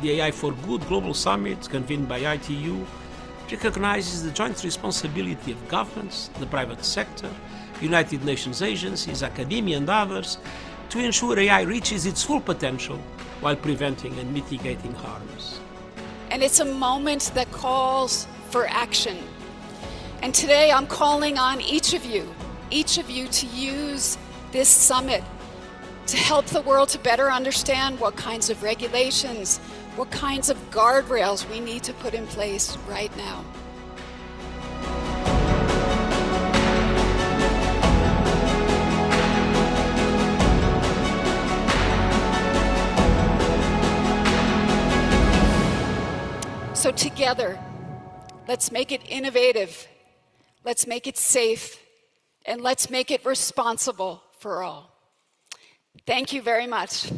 The AI for Good Global Summit, convened by ITU, recognizes the joint responsibility of governments, the private sector, United Nations agencies, academia, and others to ensure AI reaches its full potential while preventing and mitigating harms. And it's a moment that calls for action. And today I'm calling on each of you to use this summit to help the world to better understand what kinds of regulations, what kinds of guardrails we need to put in place right now. So together, let's make it innovative, let's make it safe, and let's make it responsible for all. Thank you very much.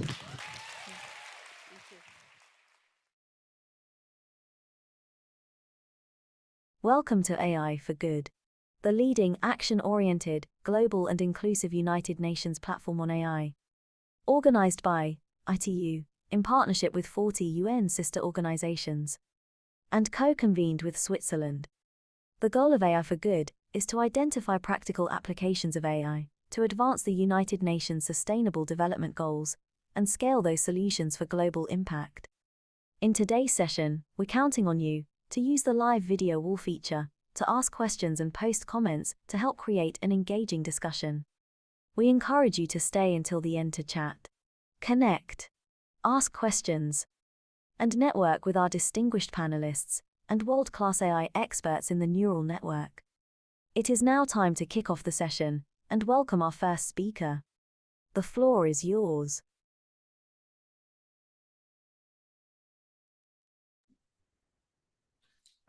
Welcome to AI for Good, the leading action-oriented, global and inclusive United Nations platform on AI. Organized by ITU, in partnership with 40 UN sister organizations, and co-convened with Switzerland. The goal of AI for Good is to identify practical applications of AI to advance the United Nations Sustainable Development Goals and scale those solutions for global impact. In today's session, we're counting on you to use the live video wall feature to ask questions and post comments to help create an engaging discussion. We encourage you to stay until the end to chat, connect, ask questions, and network with our distinguished panelists and world-class AI experts in the neural network. It is now time to kick off the session and welcome our first speaker. The floor is yours.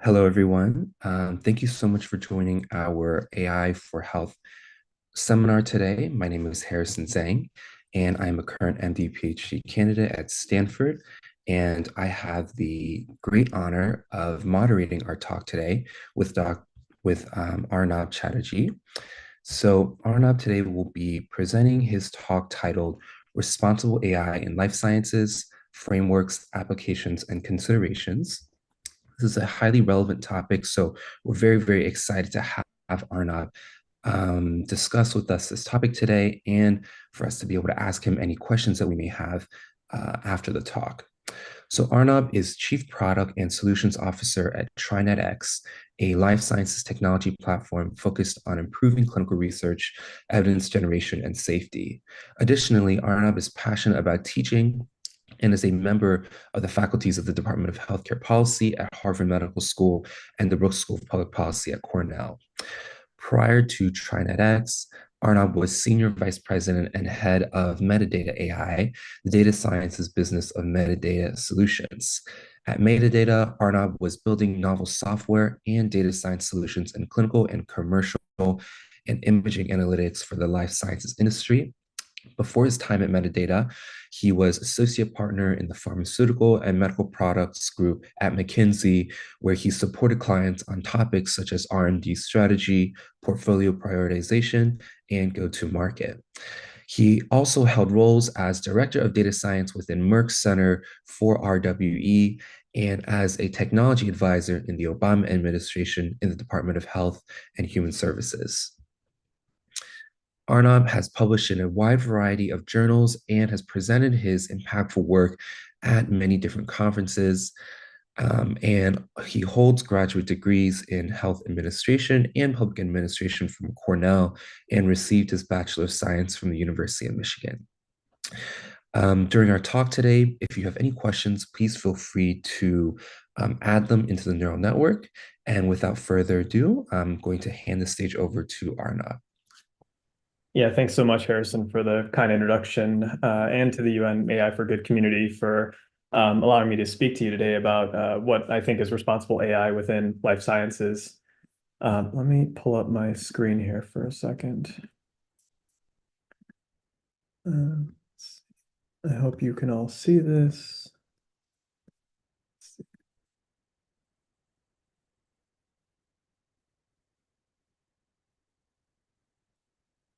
Hello, everyone. Thank you so much for joining our AI for Health seminar today. My name is Harrison Zhang, and I'm a current MD PhD candidate at Stanford. And I have the great honor of moderating our talk today with Arnab Chatterjee. So Arnab today will be presenting his talk titled Responsible AI in Life Sciences, Frameworks, Applications, and Considerations. This is a highly relevant topic, so we're very, very excited to have Arnab discuss with us this topic today and for us to be able to ask him any questions that we may have after the talk. So Arnab is Chief Product and Solutions Officer at TriNetX, a life sciences technology platform focused on improving clinical research, evidence generation, and safety. Additionally, Arnab is passionate about teaching and is a member of the faculties of the Department of Healthcare Policy at Harvard Medical School and the Brooks School of Public Policy at Cornell. Prior to TriNetX, Arnab was Senior Vice President and Head of Metadata AI, the data sciences business of Metadata Solutions. At Metadata, Arnab was building novel software and data science solutions in clinical and commercial and imaging analytics for the life sciences industry. Before his time at Metadata, he was associate partner in the pharmaceutical and medical products group at McKinsey, where he supported clients on topics such as R&D strategy, portfolio prioritization, and go-to-market. He also held roles as director of data science within Merck's Center for RWE and as a technology advisor in the Obama administration in the Department of Health and Human Services. Arnab has published in a wide variety of journals and has presented his impactful work at many different conferences. And he holds graduate degrees in health administration and public administration from Cornell and received his Bachelor of Science from the University of Michigan. During our talk today, if you have any questions, please feel free to add them into the neural network. And without further ado, I'm going to hand the stage over to Arnab. Yeah, thanks so much, Harrison, for the kind introduction, and to the UN AI for Good community for allowing me to speak to you today about what I think is responsible AI within life sciences. Let me pull up my screen here for a second. I hope you can all see this.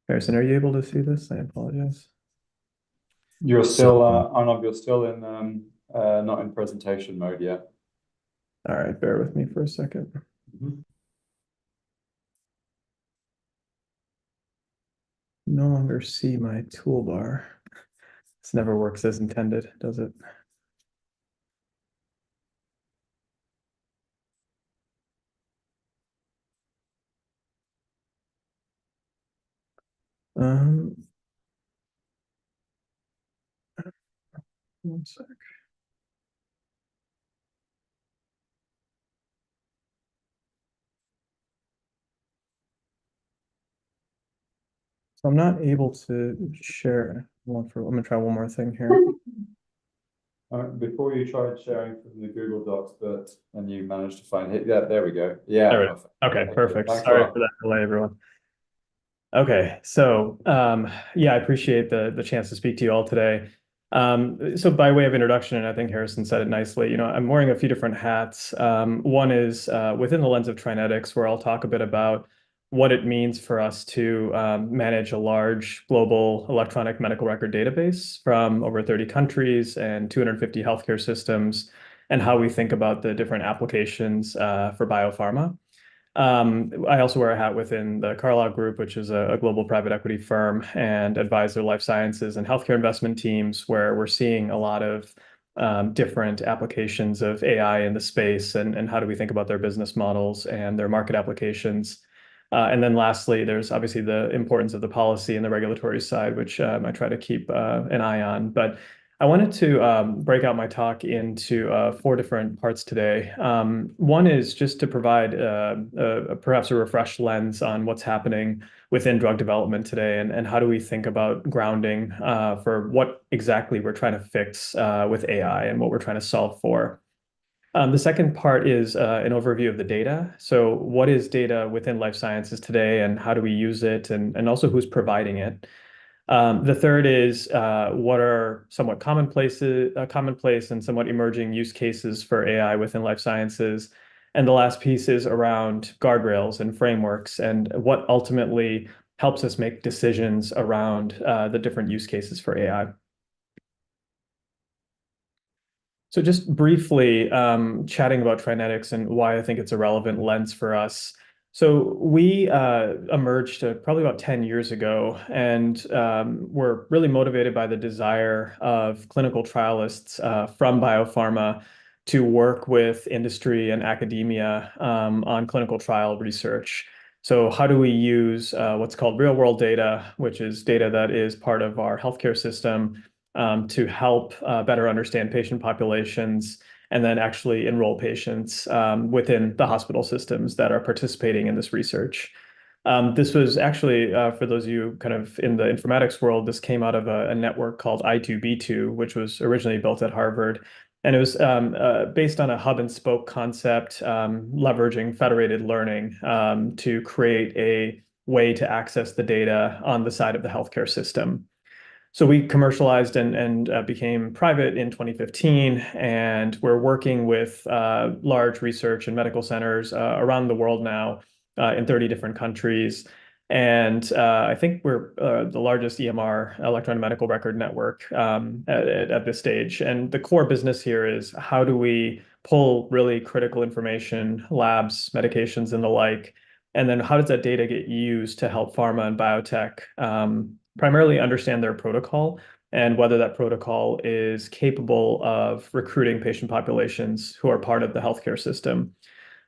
Harrison, are you able to see this? I apologize. You're still, Arnab, you're still in Not in presentation mode yet. All right, bear with me for a second. No longer see my toolbar. This never works as intended, does it? One sec. So I'm not able to share. I'm gonna try one more thing here. Before you tried sharing from the Google Docs, and you managed to find it. Yeah, there we go. Yeah, There we perfect. Okay, perfect. Thanks a Sorry lot. for that delay, everyone. Okay, so yeah, I appreciate the chance to speak to you all today. So by way of introduction, and I think Harrison said it nicely, I'm wearing a few different hats. One is within the lens of Trinetics, where I'll talk a bit about what it means for us to manage a large global electronic medical record database from over 30 countries and 250 healthcare systems, and how we think about the different applications for biopharma. I also wear a hat within the Carlyle Group, which is a global private equity firm, and advise their life sciences and healthcare investment teams, where we're seeing a lot of different applications of AI in the space, and how do we think about their business models and their market applications. And then lastly, there's obviously the importance of the policy and the regulatory side, which I try to keep an eye on. But I wanted to break out my talk into 4 different parts today. One is just to provide perhaps a refreshed lens on what's happening within drug development today, and how do we think about grounding for what exactly we're trying to fix with AI and what we're trying to solve for. The second part is an overview of the data. So what is data within life sciences today, and how do we use it, and also who's providing it? The third is what are somewhat commonplace and somewhat emerging use cases for AI within life sciences. And the last piece is around guardrails and frameworks, and what ultimately helps us make decisions around the different use cases for AI. So just briefly chatting about Trinetics and why I think it's a relevant lens for us. So we emerged probably about 10 years ago, and we're really motivated by the desire of clinical trialists from biopharma to work with industry and academia on clinical trial research. So how do we use what's called real-world data, which is data that is part of our healthcare system, to help better understand patient populations and then actually enroll patients within the hospital systems that are participating in this research. This was actually, for those of you kind of in the informatics world, this came out of a network called I2B2, which was originally built at Harvard. And it was based on a hub and spoke concept, leveraging federated learning to create a way to access the data on the side of the healthcare system. So we commercialized and became private in 2015, and we're working with large research and medical centers around the world now in 30 different countries. And I think we're the largest EMR, electronic medical record network, at this stage. And the core business here is how do we pull really critical information, labs, medications, and the like, and then how does that data get used to help pharma and biotech primarily understand their protocol and whether that protocol is capable of recruiting patient populations who are part of the healthcare system.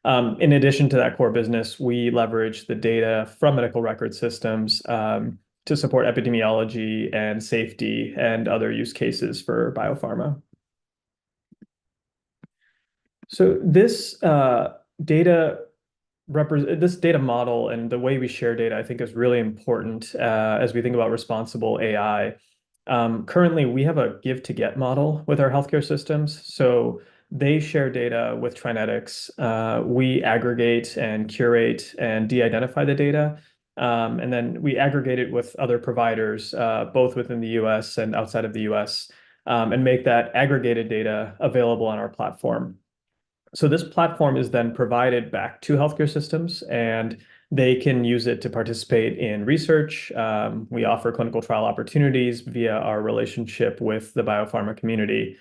In addition to that core business, we leverage the data from medical record systems to support epidemiology and safety and other use cases for biopharma. So this data model and the way we share data, I think, is really important as we think about responsible AI. Currently, we have a give to get model with our healthcare systems. So they share data with Trinetics. We aggregate and curate and de-identify the data. And then we aggregate it with other providers, both within the US and outside of the US, and make that aggregated data available on our platform. So this platform is then provided back to healthcare systems, and they can use it to participate in research. We offer clinical trial opportunities via our relationship with the biopharma community.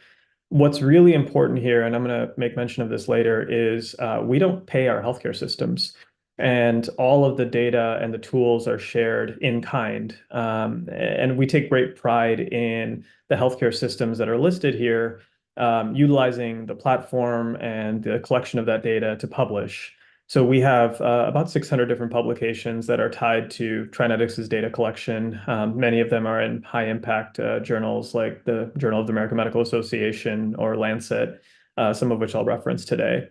What's really important here, and I'm going to make mention of this later, is we don't pay our healthcare systems. And all of the data and the tools are shared in kind. And we take great pride in the healthcare systems that are listed here, utilizing the platform and the collection of that data to publish. So we have about 600 different publications that are tied to Trinetics' data collection. Many of them are in high impact journals like the Journal of the American Medical Association or Lancet, some of which I'll reference today.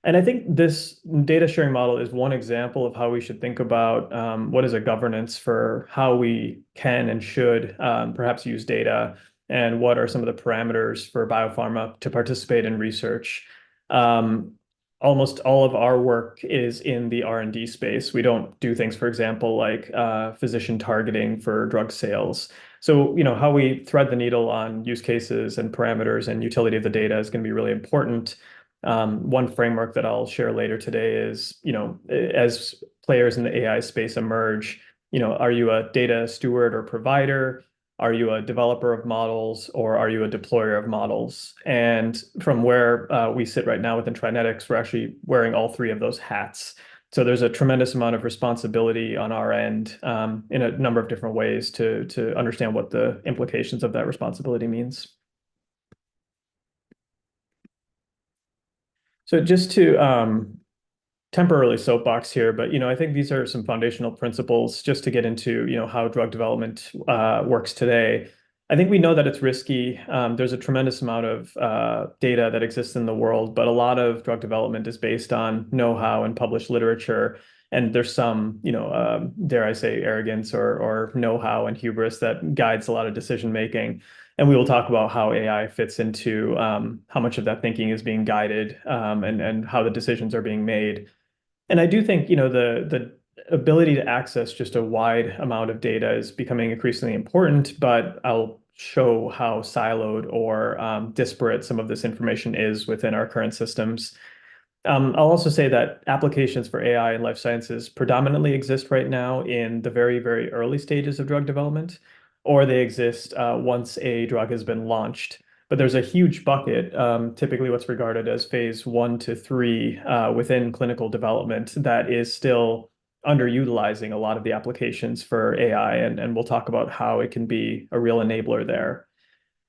And I think this data sharing model is one example of how we should think about what is a governance for how we can and should perhaps use data, and what are some of the parameters for biopharma to participate in research. Almost all of our work is in the R&D space. We don't do things, for example, like physician targeting for drug sales. So, how we thread the needle on use cases and parameters and utility of the data is going to be really important. One framework that I'll share later today is, as players in the AI space emerge, are you a data steward or provider? Are you a developer of models, or are you a deployer of models? And from where we sit right now within Trinetics, we're actually wearing all three of those hats. So there's a tremendous amount of responsibility on our end in a number of different ways to understand what the implications of that responsibility means. So just to temporarily soapbox here, but I think these are some foundational principles just to get into how drug development works today. I think we know that it's risky. There's a tremendous amount of data that exists in the world, but a lot of drug development is based on know-how and published literature. And there's some, dare I say, arrogance or know-how and hubris that guides a lot of decision making. And we will talk about how AI fits into how much of that thinking is being guided and how the decisions are being made. And I do think, the ability to access just a wide amount of data is becoming increasingly important, but I'll show how siloed or disparate some of this information is within our current systems. I'll also say that applications for AI in life sciences predominantly exist right now in the very, very early stages of drug development, or they exist once a drug has been launched. But there's a huge bucket, typically what's regarded as phase 1 to 3 within clinical development, that is still underutilizing a lot of the applications for AI. And we'll talk about how it can be a real enabler there.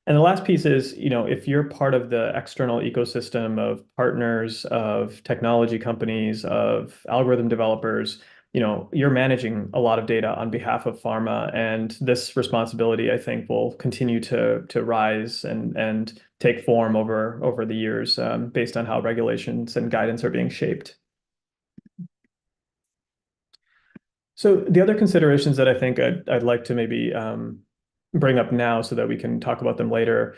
And the last piece is, if you're part of the external ecosystem of partners, of technology companies, of algorithm developers, you're managing a lot of data on behalf of pharma. And this responsibility, I think, will continue to rise and take form over the years based on how regulations and guidance are being shaped. So the other considerations that I think I'd like to maybe bring up now so that we can talk about them later.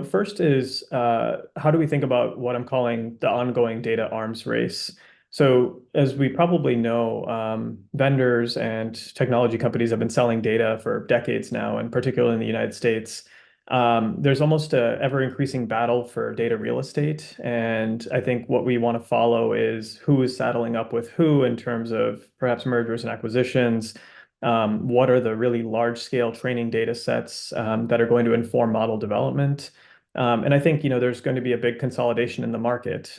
First is how do we think about what I'm calling the ongoing data arms race? So as we probably know, vendors and technology companies have been selling data for decades now, and particularly in the United States. There's almost an ever-increasing battle for data real estate. And I think what we want to follow is who is saddling up with who in terms of perhaps mergers and acquisitions. What are the really large-scale training data sets that are going to inform model development? And I think, there's going to be a big consolidation in the market.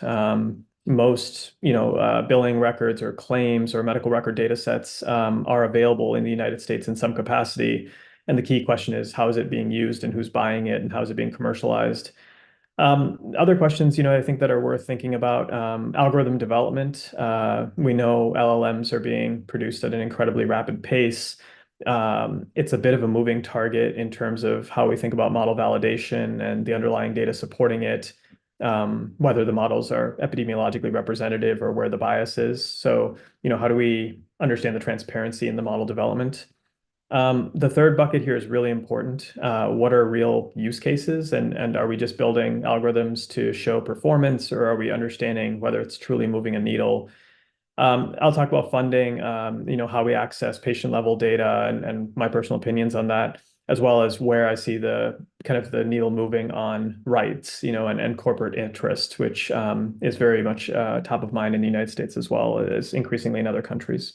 Most, billing records or claims or medical record data sets are available in the United States in some capacity. And the key question is, how is it being used and who's buying it and how is it being commercialized? Other questions, I think that are worth thinking about, algorithm development. We know LLMs are being produced at an incredibly rapid pace. It's a bit of a moving target in terms of how we think about model validation and the underlying data supporting it, whether the models are epidemiologically representative or where the bias is. So, how do we understand the transparency in the model development? The third bucket here is really important. What are real use cases, and are we just building algorithms to show performance, or are we understanding whether it's truly moving a needle? I'll talk about funding, how we access patient level data and my personal opinions on that, as well as where I see the kind of the needle moving on rights, and corporate interest, which is very much top of mind in the United States as well as increasingly in other countries.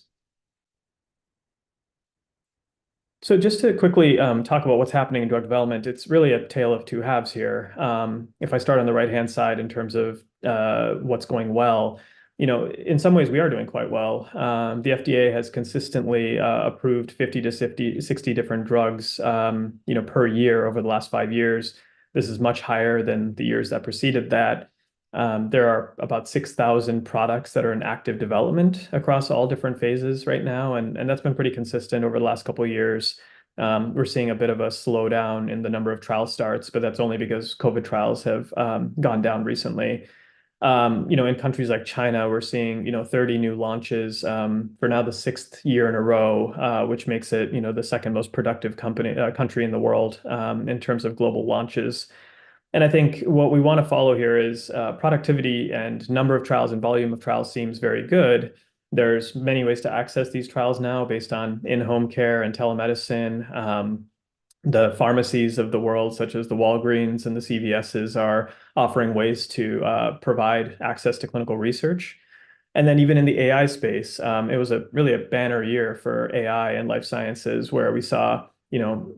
So just to quickly talk about what's happening in drug development, it's really a tale of two halves here. If I start on the right-hand side in terms of what's going well, in some ways we are doing quite well. The FDA has consistently approved 50 to 60 different drugs, per year over the last 5 years. This is much higher than the years that preceded that. There are about 6,000 products that are in active development across all different phases right now, and that's been pretty consistent over the last couple of years. We're seeing a bit of a slowdown in the number of trial starts, but that's only because COVID trials have gone down recently. In countries like China, we're seeing 30 new launches for now the sixth year in a row, which makes it the second most productive country in the world in terms of global launches. And I think what we want to follow here is productivity and number of trials and volume of trials seems very good. There's many ways to access these trials now based on in-home care and telemedicine. The pharmacies of the world, such as the Walgreens and the CVSs, are offering ways to provide access to clinical research. And then even in the AI space, it was really a banner year for AI and life sciences, where we saw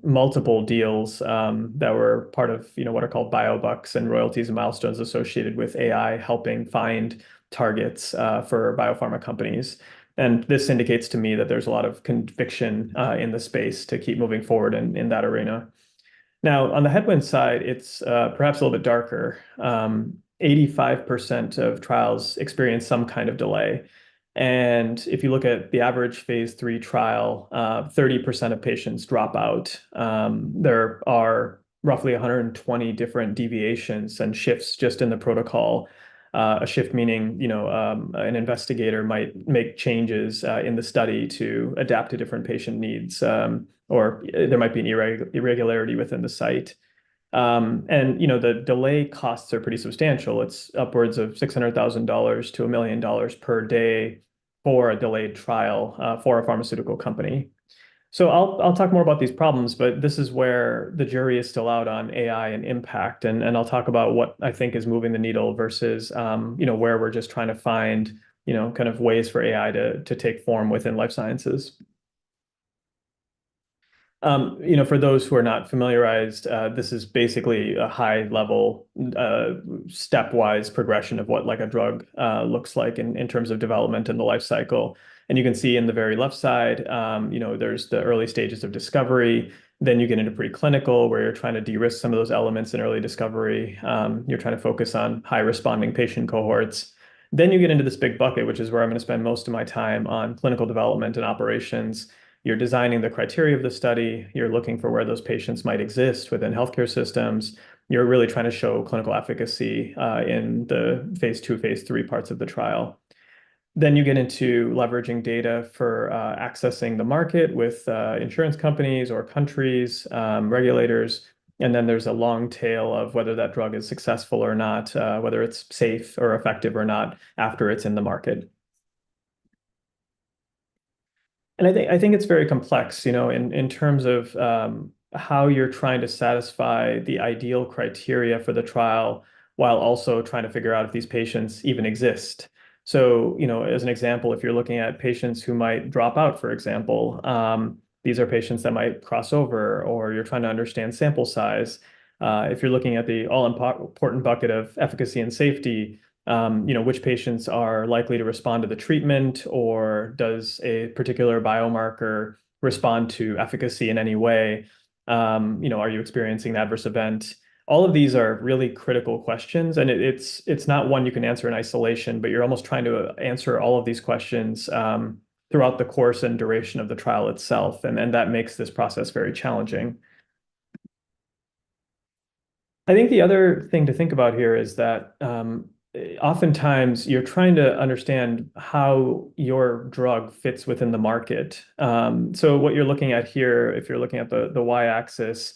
multiple deals that were part of what are called biobucks and royalties and milestones associated with AI helping find targets for biopharma companies. And this indicates to me that there's a lot of conviction in the space to keep moving forward in that arena. Now, on the headwind side, it's perhaps a little bit darker. 85% of trials experience some kind of delay. And if you look at the average phase 3 trial, 30% of patients drop out. There are roughly 120 different deviations and shifts just in the protocol. A shift meaning, an investigator might make changes in the study to adapt to different patient needs, or there might be an irregularity within the site. And the delay costs are pretty substantial. It's upwards of $600,000 to $1 million per day for a delayed trial for a pharmaceutical company. So I'll talk more about these problems, but this is where the jury is still out on AI and impact, and I'll talk about what I think is moving the needle versus where we're just trying to find kind of ways for AI to take form within life sciences. For those who are not familiarized, this is basically a high-level, stepwise progression of what like a drug looks like in terms of development and the life cycle. And you can see in the very left side, there's the early stages of discovery. Then you get into preclinical, where you're trying to de-risk some of those elements in early discovery. You're trying to focus on high-responding patient cohorts. Then you get into this big bucket, which is where I'm going to spend most of my time on clinical development and operations. You're designing the criteria of the study. You're looking for where those patients might exist within healthcare systems. You're really trying to show clinical efficacy in the phase 2, phase 3 parts of the trial. Then you get into leveraging data for accessing the market with insurance companies or countries, regulators. And then there's a long tail of whether that drug is successful or not, whether it's safe or effective or not after it's in the market. And I think it's very complex, in terms of how you're trying to satisfy the ideal criteria for the trial while also trying to figure out if these patients even exist. So, as an example, if you're looking at patients who might drop out, for example, these are patients that might cross over, or you're trying to understand sample size. If you're looking at the all-important bucket of efficacy and safety, which patients are likely to respond to the treatment, or does a particular biomarker respond to efficacy in any way? Are you experiencing an adverse event? All of these are really critical questions, and it's not one you can answer in isolation, but you're almost trying to answer all of these questions throughout the course and duration of the trial itself, and that makes this process very challenging. I think the other thing to think about here is that oftentimes you're trying to understand how your drug fits within the market. So what you're looking at here, if you're looking at the y-axis,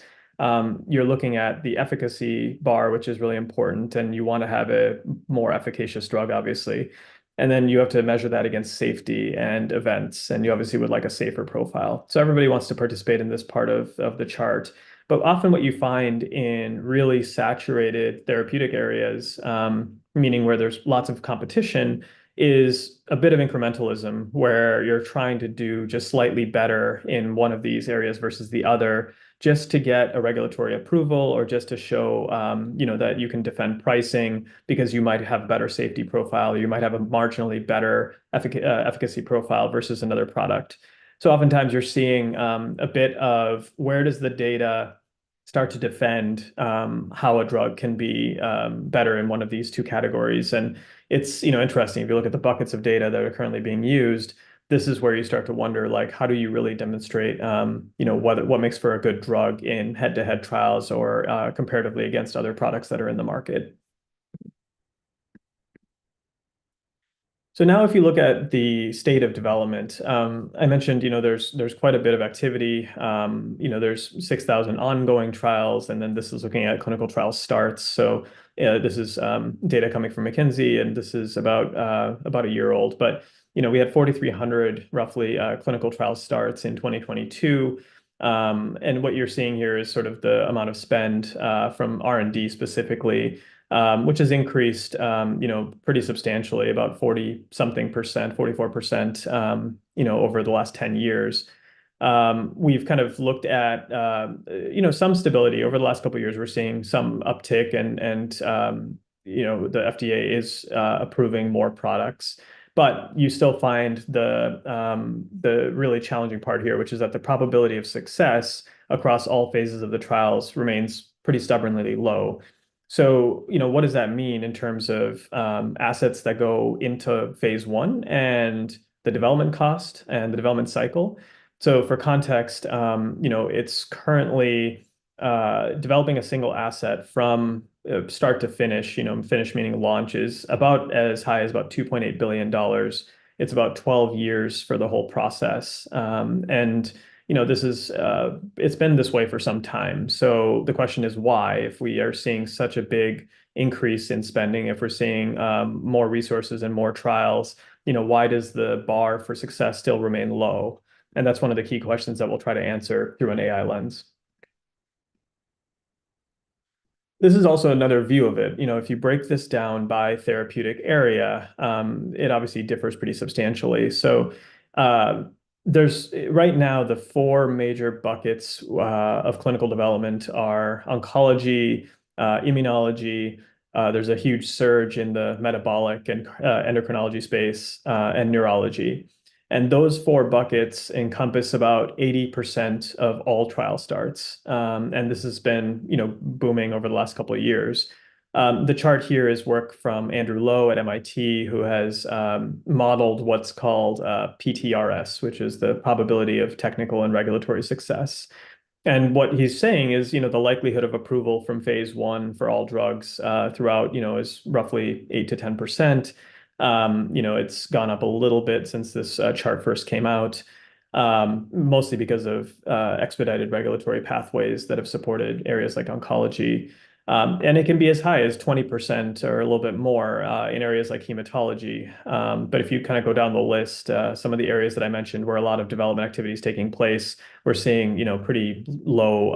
you're looking at the efficacy bar, which is really important, and you want to have a more efficacious drug, obviously. And then you have to measure that against safety and events, and you obviously would like a safer profile. So everybody wants to participate in this part of the chart. But often what you find in really saturated therapeutic areas, meaning where there's lots of competition, is a bit of incrementalism where you're trying to do just slightly better in one of these areas versus the other, just to get a regulatory approval or just to show, that you can defend pricing because you might have a better safety profile, or you might have a marginally better efficacy profile versus another product. So oftentimes you're seeing a bit of where does the data start to defend how a drug can be better in one of these two categories. And it's interesting, if you look at the buckets of data that are currently being used, this is where you start to wonder, like, how do you really demonstrate what makes for a good drug in head-to-head trials or comparatively against other products that are in the market. So now if you look at the state of development, I mentioned, there's quite a bit of activity. There's 6,000 ongoing trials, and then this is looking at clinical trial starts. So this is data coming from McKinsey, and this is about a year old. But we had 4,300 roughly clinical trial starts in 2022. And what you're seeing here is sort of the amount of spend from R&D specifically, which has increased, pretty substantially, about 40-something%, 44%, over the last 10 years. We've kind of looked at, some stability over the last couple of years. We're seeing some uptick, and the FDA is approving more products. But you still find the really challenging part here, which is that the probability of success across all phases of the trials remains pretty stubbornly low. So, what does that mean in terms of assets that go into phase one and the development cost and the development cycle? So for context, it's currently developing a single asset from start to finish, finish meaning launch, is about as high as about $2.8 billion. It's about 12 years for the whole process. And this is it's been this way for some time. So the question is why, if we are seeing such a big increase in spending, if we're seeing more resources and more trials, why does the bar for success still remain low? And that's one of the key questions that we'll try to answer through an AI lens. This is also another view of it. If you break this down by therapeutic area, it obviously differs pretty substantially. So there's right now the four major buckets of clinical development are oncology, immunology. There's a huge surge in the metabolic and endocrinology space, and neurology. And those four buckets encompass about 80% of all trial starts. And this has been, booming over the last couple of years. The chart here is work from Andrew Lowe at MIT, who has modeled what's called PTRS, which is the probability of technical and regulatory success. And what he's saying is, the likelihood of approval from phase one for all drugs throughout, is roughly 8 to 10%. It's gone up a little bit since this chart first came out, mostly because of expedited regulatory pathways that have supported areas like oncology. And it can be as high as 20% or a little bit more in areas like hematology. But if you kind of go down the list, some of the areas that I mentioned where a lot of development activity is taking place, we're seeing, pretty low,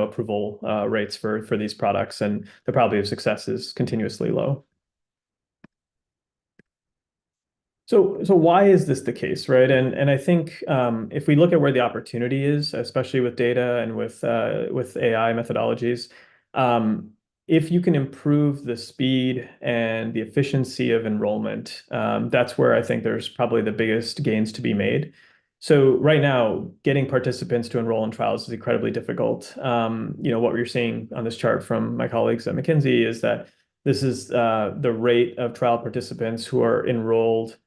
approval rates for these products, and the probability of success is continuously low. So why is this the case, right? And I think if we look at where the opportunity is, especially with data and with AI methodologies, if you can improve the speed and the efficiency of enrollment, that's where I think there's probably the biggest gains to be made. So right now, getting participants to enroll in trials is incredibly difficult. What we're seeing on this chart from my colleagues at McKinsey is that this is the rate of trial participants who are enrolled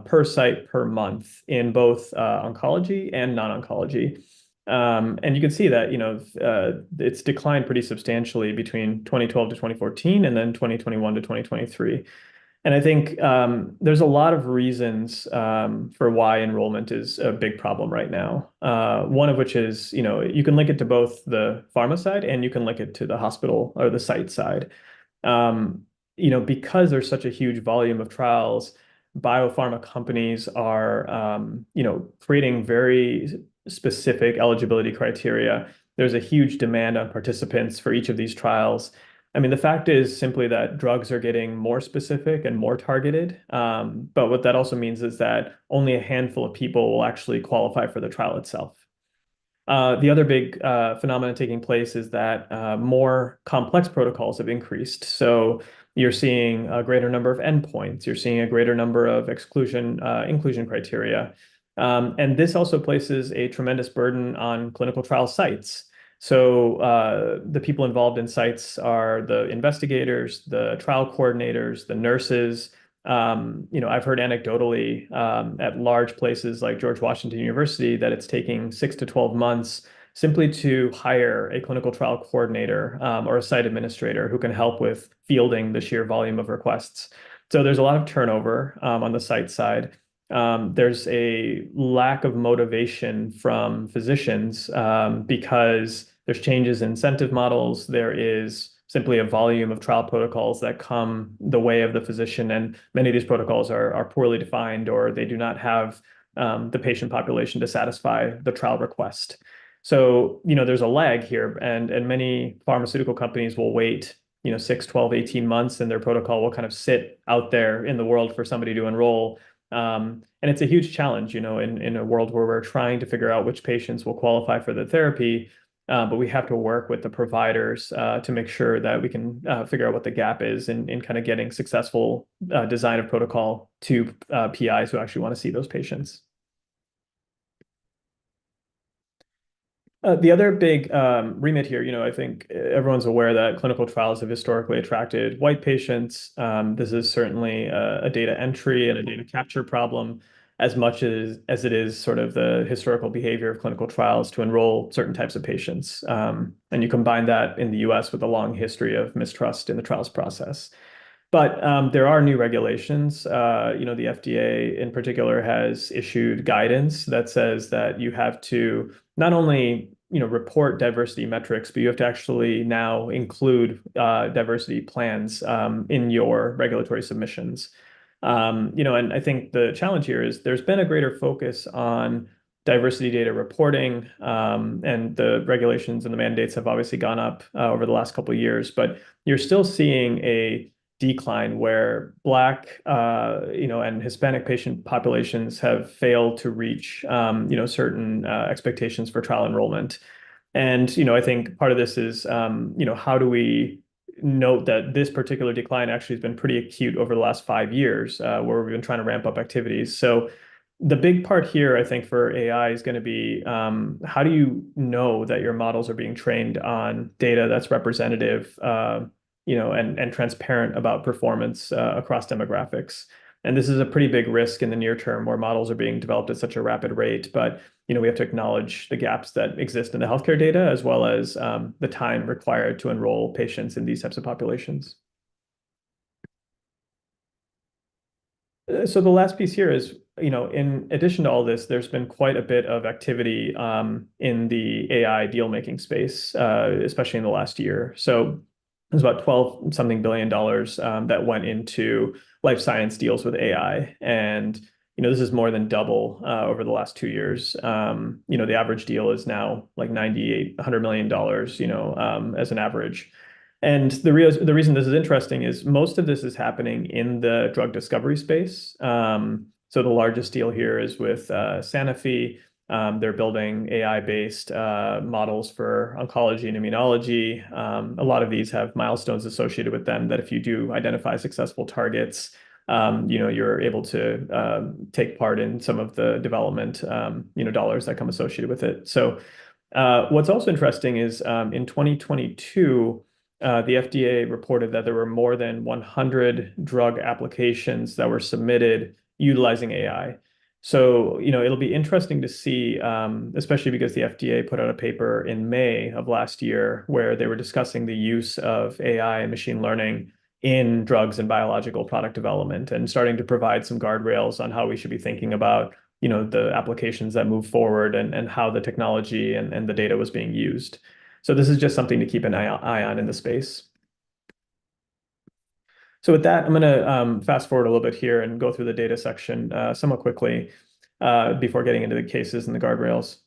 per site per month in both oncology and non-oncology. And you can see that, it's declined pretty substantially between 2012 to 2014 and then 2021 to 2023. And I think there's a lot of reasons for why enrollment is a big problem right now. One of which is, you can link it to both the pharma side and you can link it to the hospital or the site side. Because there's such a huge volume of trials, biopharma companies are, creating very specific eligibility criteria. There's a huge demand on participants for each of these trials. I mean, the fact is simply that drugs are getting more specific and more targeted. But what that also means is that only a handful of people will actually qualify for the trial itself. The other big phenomenon taking place is that more complex protocols have increased. So you're seeing a greater number of endpoints. You're seeing a greater number of inclusion criteria. And this also places a tremendous burden on clinical trial sites. So the people involved in sites are the investigators, the trial coordinators, the nurses. I've heard anecdotally at large places like George Washington University that it's taking 6 to 12 months simply to hire a clinical trial coordinator or a site administrator who can help with fielding the sheer volume of requests. So there's a lot of turnover on the site side. There's a lack of motivation from physicians because there's changes in incentive models. There is simply a volume of trial protocols that come the way of the physician, and many of these protocols are poorly defined, or they do not have the patient population to satisfy the trial request. So, there's a lag here, and many pharmaceutical companies will wait, 6, 12, 18 months, and their protocol will kind of sit out there in the world for somebody to enroll. And it's a huge challenge, in a world where we're trying to figure out which patients will qualify for the therapy. But we have to work with the providers to make sure that we can figure out what the gap is in kind of getting successful design of protocol to PIs who actually want to see those patients. The other big remit here, I think everyone's aware that clinical trials have historically attracted white patients. This is certainly a data entry and a data capture problem as much as it is sort of the historical behavior of clinical trials to enroll certain types of patients. And you combine that in the US with a long history of mistrust in the trials process. But there are new regulations. The FDA in particular has issued guidance that says that you have to not only report diversity metrics, but you have to actually now include diversity plans in your regulatory submissions. And I think the challenge here is there's been a greater focus on diversity data reporting, and the regulations and the mandates have obviously gone up over the last couple of years, but you're still seeing a decline where Black, and Hispanic patient populations have failed to reach, certain expectations for trial enrollment. And, I think part of this is, how do we note that this particular decline actually has been pretty acute over the last 5 years, where we've been trying to ramp up activities. So the big part here, I think, for AI is going to be how do you know that your models are being trained on data that's representative, and transparent about performance across demographics. And this is a pretty big risk in the near term where models are being developed at such a rapid rate. But we have to acknowledge the gaps that exist in the healthcare data, as well as the time required to enroll patients in these types of populations. So the last piece here is, in addition to all this, there's been quite a bit of activity in the AI deal-making space, especially in the last year. So there's about 12 something billion dollars that went into life science deals with AI. And, this is more than double over the last 2 years. The average deal is now like $98-100 million, as an average. And the reason this is interesting is most of this is happening in the drug discovery space. So the largest deal here is with Sanofi. They're building AI-based models for oncology and immunology. A lot of these have milestones associated with them that if you do identify successful targets, you're able to take part in some of the development, dollars that come associated with it. So what's also interesting is in 2022, the FDA reported that there were more than 100 drug applications that were submitted utilizing AI. So, it'll be interesting to see, especially because the FDA put out a paper in May of last year where they were discussing the use of AI and machine learning in drugs and biological product development and starting to provide some guardrails on how we should be thinking about, the applications that move forward and how the technology and the data was being used. So this is just something to keep an eye on in the space. So with that, I'm going to fast forward a little bit here and go through the data section somewhat quickly before getting into the cases and the guardrails.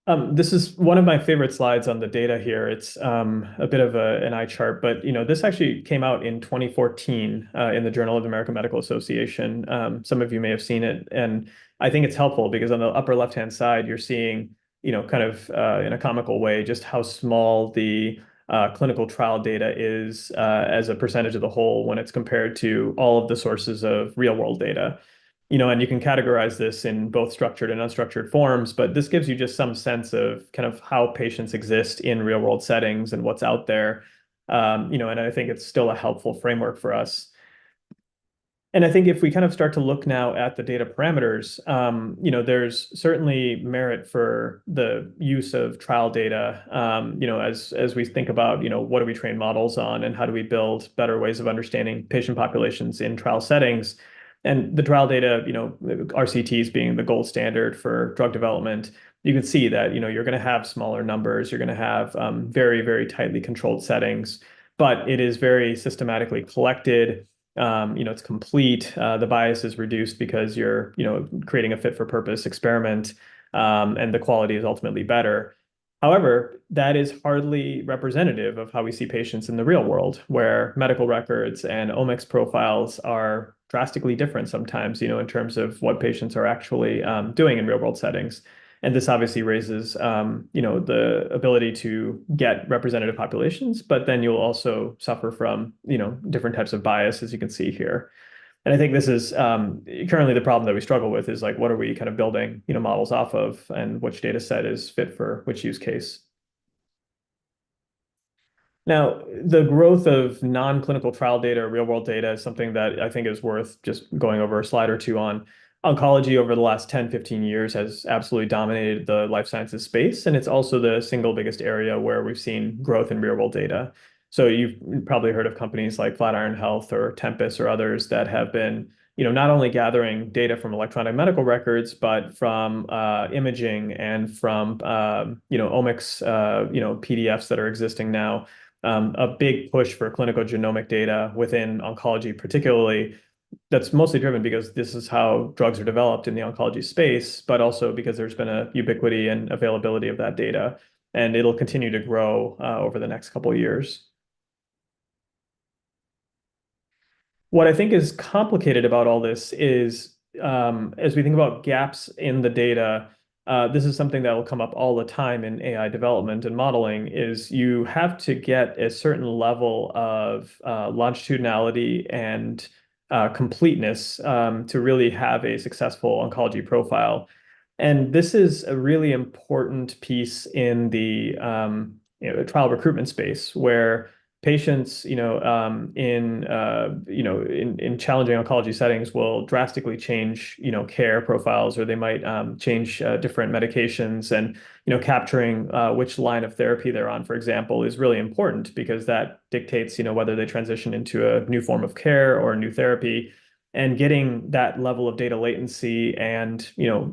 This is one of my favorite slides on the data here. It's a bit of an eye chart, but this actually came out in 2014 in the Journal of the American Medical Association. Some of you may have seen it, and I think it's helpful because on the upper left-hand side, you're seeing, kind of in a comical way, just how small the clinical trial data is as a percentage of the whole when it's compared to all of the sources of real-world data. And you can categorize this in both structured and unstructured forms, but this gives you just some sense of kind of how patients exist in real world settings and what's out there. And I think it's still a helpful framework for us. And I think if we kind of start to look now at the data parameters, there's certainly merit for the use of trial data, as we think about, what do we train models on and how do we build better ways of understanding patient populations in trial settings. And the trial data, RCTs being the gold standard for drug development, you can see that, you're going to have smaller numbers, you're going to have very, very tightly controlled settings, but it is very systematically collected. It's complete. The bias is reduced because you're, creating a fit for purpose experiment, and the quality is ultimately better. However, that is hardly representative of how we see patients in the real world, where medical records and omics profiles are drastically different sometimes, in terms of what patients are actually doing in real world settings. And this obviously raises, the ability to get representative populations, but then you'll also suffer from, different types of bias, as you can see here. And I think this is currently the problem that we struggle with is like, what are we kind of building, models off of, and which data set is fit for which use case? Now, the growth of non-clinical trial data, real-world data is something that I think is worth just going over a slide or two on. Oncology over the last 10, 15 years has absolutely dominated the life sciences space, and it's also the single biggest area where we've seen growth in real-world data. So you've probably heard of companies like Flatiron Health or Tempus or others that have been, not only gathering data from electronic medical records, but from imaging and from, omics, PDFs that are existing now. A big push for clinical genomic data within oncology, particularly, that's mostly driven because this is how drugs are developed in the oncology space, but also because there's been a ubiquity and availability of that data, and it'll continue to grow over the next couple of years. What I think is complicated about all this is, as we think about gaps in the data, this is something that will come up all the time in AI development and modeling, is you have to get a certain level of longitudinality and completeness to really have a successful oncology profile. And this is a really important piece in the trial recruitment space, where patients, in challenging oncology settings will drastically change, care profiles, or they might change different medications, and capturing which line of therapy they're on, for example, is really important because that dictates, whether they transition into a new form of care or a new therapy. And getting that level of data latency and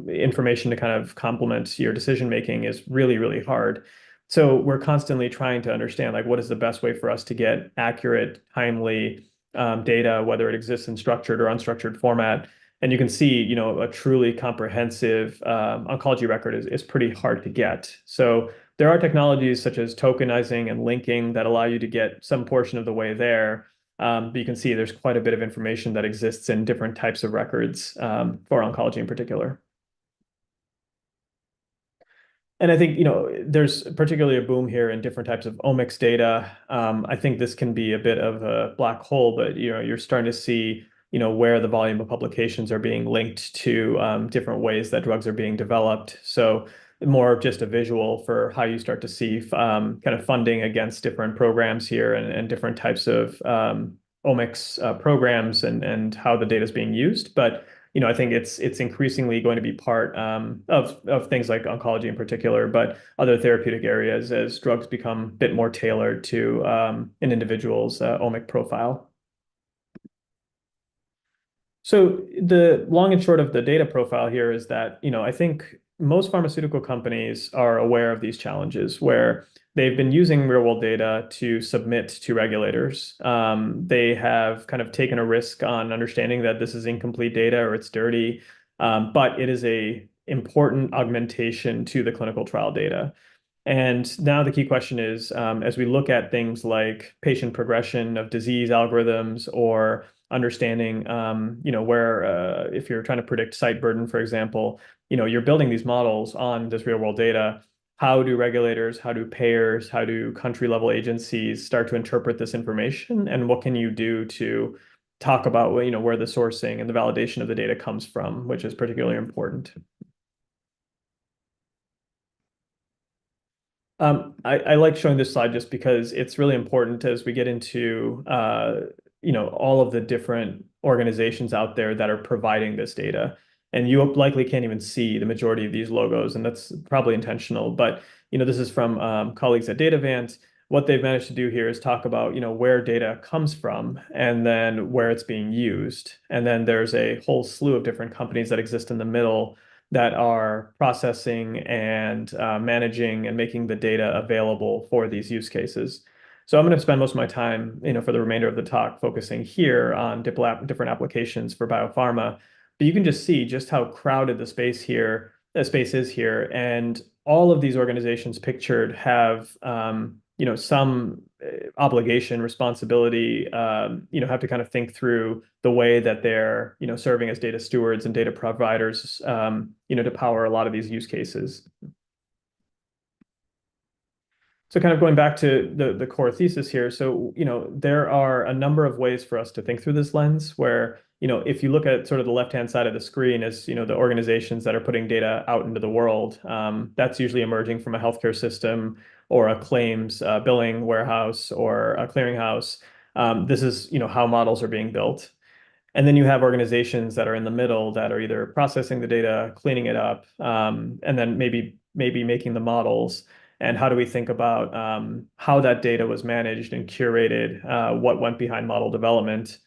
information to kind of complement your decision making is really, really hard. So we're constantly trying to understand, like, what is the best way for us to get accurate, timely data, whether it exists in structured or unstructured format. And you can see, a truly comprehensive oncology record is pretty hard to get. So there are technologies such as tokenizing and linking that allow you to get some portion of the way there. But you can see there's quite a bit of information that exists in different types of records for oncology in particular. And I think, there's particularly a boom here in different types of omics data. I think this can be a bit of a black hole, but, you're starting to see, where the volume of publications are being linked to different ways that drugs are being developed. So more of just a visual for how you start to see kind of funding against different programs here, and different types of omics programs, and how the data is being used. But I think it's increasingly going to be part of things like oncology in particular, but other therapeutic areas, as drugs become a bit more tailored to an individual's omic profile. So the long and short of the data profile here is that, I think most pharmaceutical companies are aware of these challenges, where they've been using real world data to submit to regulators. They have kind of taken a risk on understanding that this is incomplete data or it's dirty, but it is a important augmentation to the clinical trial data. And now the key question is, as we look at things like patient progression of disease algorithms or understanding, where if you're trying to predict site burden, for example, you're building these models on this real world data. How do regulators, how do payers, how do country level agencies start to interpret this information? And what can you do to talk about, where the sourcing and the validation of the data comes from, which is particularly important. I like showing this slide just because it's really important as we get into all of the different organizations out there that are providing this data. And you likely can't even see the majority of these logos, and that's probably intentional. But this is from colleagues at Datavant. What they've managed to do here is talk about where data comes from and then where it's being used. And then there's a whole slew of different companies that exist in the middle that are processing and managing and making the data available for these use cases. So I'm going to spend most of my time, for the remainder of the talk, focusing here on different applications for biopharma. But you can just see just how crowded the space is here, and all of these organizations pictured have, some obligation, responsibility, have to kind of think through the way that they're, serving as data stewards and data providers, to power a lot of these use cases. So kind of going back to the core thesis here. So, there are a number of ways for us to think through this lens where, if you look at sort of the left-hand side of the screen as, the organizations that are putting data out into the world, that's usually emerging from a healthcare system or a claims billing warehouse or a clearinghouse. This is, how models are being built. And then you have organizations that are in the middle that are either processing the data, cleaning it up, and then maybe making the models. And how do we think about how that data was managed and curated, what went behind model development?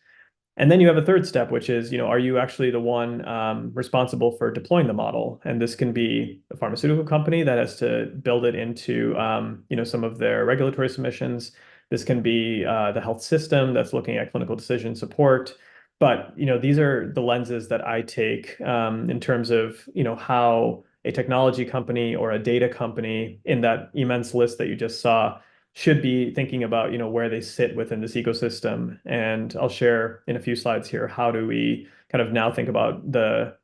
And then you have a third step, which is, are you actually the one responsible for deploying the model? And this can be a pharmaceutical company that has to build it into, some of their regulatory submissions. This can be the health system that's looking at clinical decision support. But, these are the lenses that I take in terms of, how a technology company or a data company in that immense list that you just saw should be thinking about, where they sit within this ecosystem. And I'll share in a few slides here, how do we kind of now think about the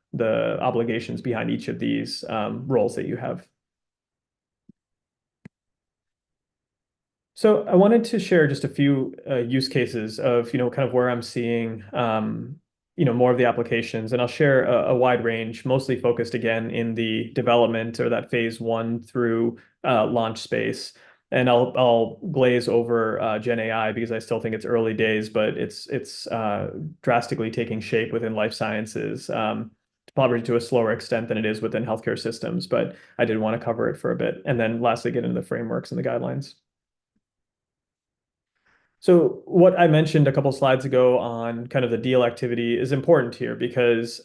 obligations behind each of these roles that you have. So I wanted to share just a few use cases of, kind of where I'm seeing, more of the applications, and I'll share a wide range, mostly focused again in the development or that phase 1 through launch space. And I'll glaze over Gen AI because I still think it's early days, but it's drastically taking shape within life sciences, probably to a slower extent than it is within healthcare systems. But I did want to cover it for a bit, and then lastly get into the frameworks and the guidelines. So what I mentioned a couple slides ago on kind of the deal activity is important here because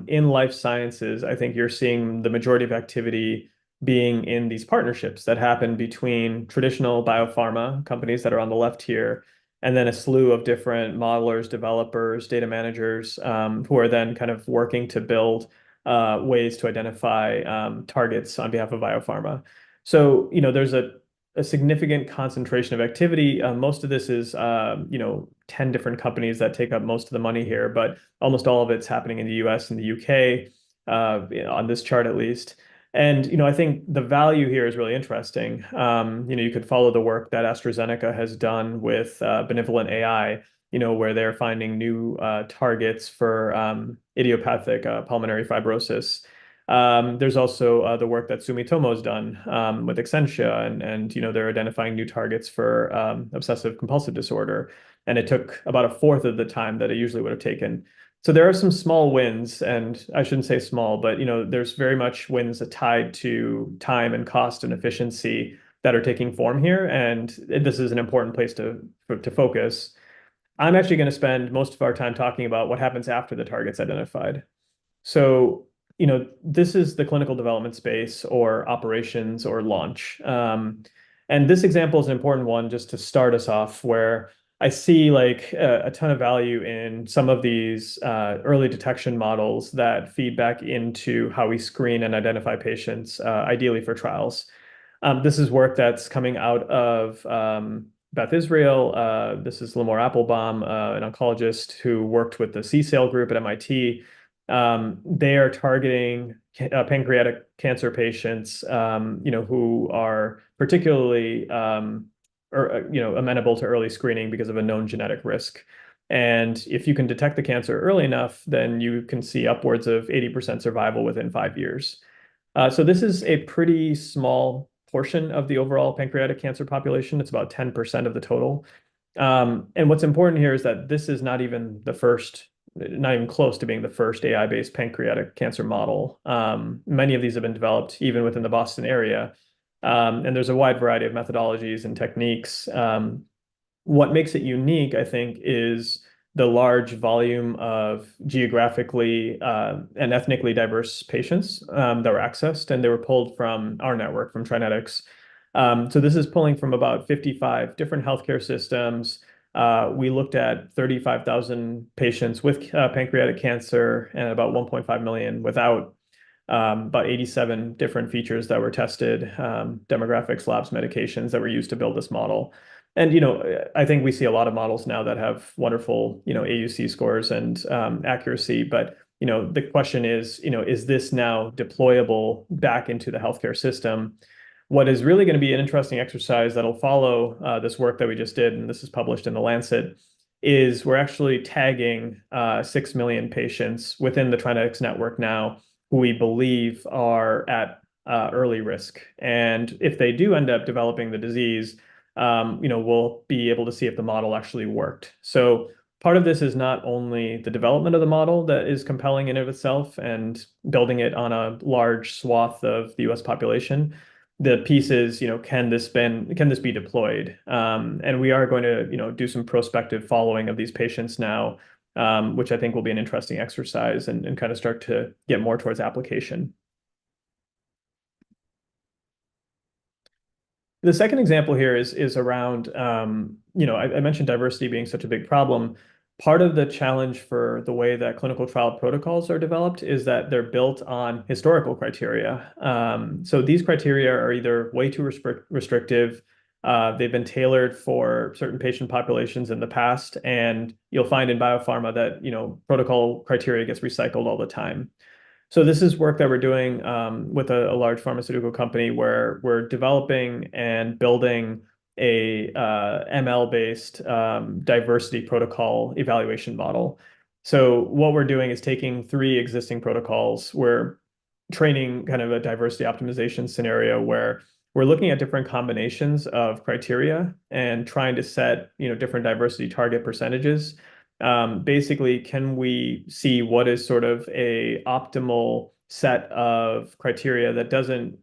in life sciences, I think you're seeing the majority of activity being in these partnerships that happen between traditional biopharma companies that are on the left here, and then a slew of different modelers, developers, data managers who are then kind of working to build ways to identify targets on behalf of biopharma. So, there's a significant concentration of activity. Most of this is, 10 different companies that take up most of the money here, but almost all of it's happening in the US and the UK, on this chart at least. And, I think the value here is really interesting. You could follow the work that AstraZeneca has done with benevolent AI, where they're finding new targets for idiopathic pulmonary fibrosis. There's also the work that Sumitomo's done with Excentia, and they're identifying new targets for obsessive compulsive disorder. And it took about a fourth of the time that it usually would have taken. So there are some small wins, and I shouldn't say small, but there's very much wins tied to time and cost and efficiency that are taking form here. And this is an important place to focus. I'm actually going to spend most of our time talking about what happens after the target's identified. So this is the clinical development space or operations or launch. And this example is an important one just to start us off where, I see like a ton of value in some of these early detection models that feed back into how we screen and identify patients, ideally for trials. This is work that's coming out of Beth Israel. This is Limor Applebaum, an oncologist who worked with the CSAIL group at MIT. They are targeting pancreatic cancer patients, who are particularly amenable to early screening because of a known genetic risk. And if you can detect the cancer early enough, then you can see upwards of 80% survival within 5 years. So this is a pretty small portion of the overall pancreatic cancer population. It's about 10% of the total. And what's important here is that this is not even close to being the first AI-based pancreatic cancer model. Many of these have been developed even within the Boston area. And there's a wide variety of methodologies and techniques. What makes it unique, I think, is the large volume of geographically and ethnically diverse patients that were accessed, and they were pulled from our network, from Trinetics. So this is pulling from about 55 different healthcare systems. We looked at 35,000 patients with pancreatic cancer and about 1.5 million without, about 87 different features that were tested, demographics, labs, medications that were used to build this model. And, I think we see a lot of models now that have wonderful, AUC scores and accuracy. But, the question is this now deployable back into the healthcare system? What is really going to be an interesting exercise that'll follow this work that we just did, and this is published in The Lancet, is we're actually tagging 6 million patients within the Trinetics network now who we believe are at early risk. And if they do end up developing the disease, we'll be able to see if the model actually worked. So part of this is not only the development of the model that is compelling in and of itself and building it on a large swath of the US population. The piece is, can this be deployed? And we are going to, do some prospective following of these patients now, which I think will be an interesting exercise and kind of start to get more towards application. The second example here is around, I mentioned diversity being such a big problem. Part of the challenge for the way that clinical trial protocols are developed is that they're built on historical criteria. So these criteria are either way too restrictive, they've been tailored for certain patient populations in the past, and you'll find in biopharma that, protocol criteria gets recycled all the time. So this is work that we're doing with a large pharmaceutical company where we're developing and building a ML-based diversity protocol evaluation model. So what we're doing is taking 3 existing protocols. We're training kind of a diversity optimization scenario where we're looking at different combinations of criteria and trying to set, different diversity target percentages. Basically, can we see what is sort of a optimal set of criteria that doesn't,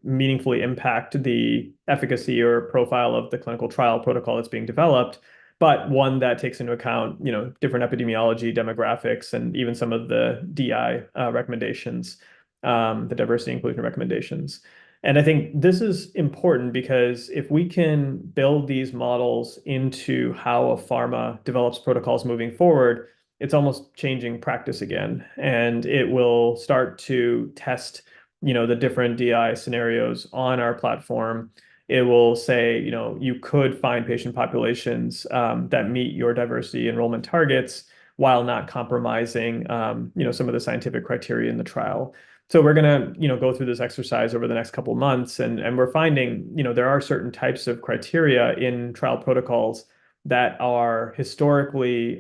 meaningfully impact the efficacy or profile of the clinical trial protocol that's being developed, but one that takes into account, different epidemiology, demographics, and even some of the DI recommendations, the diversity inclusion recommendations. And I think this is important because if we can build these models into how a pharma develops protocols moving forward, it's almost changing practice again. And it will start to test, the different DI scenarios on our platform. It will say, you could find patient populations that meet your diversity enrollment targets while not compromising, some of the scientific criteria in the trial. So we're going to, go through this exercise over the next couple of months, and we're finding, there are certain types of criteria in trial protocols that are historically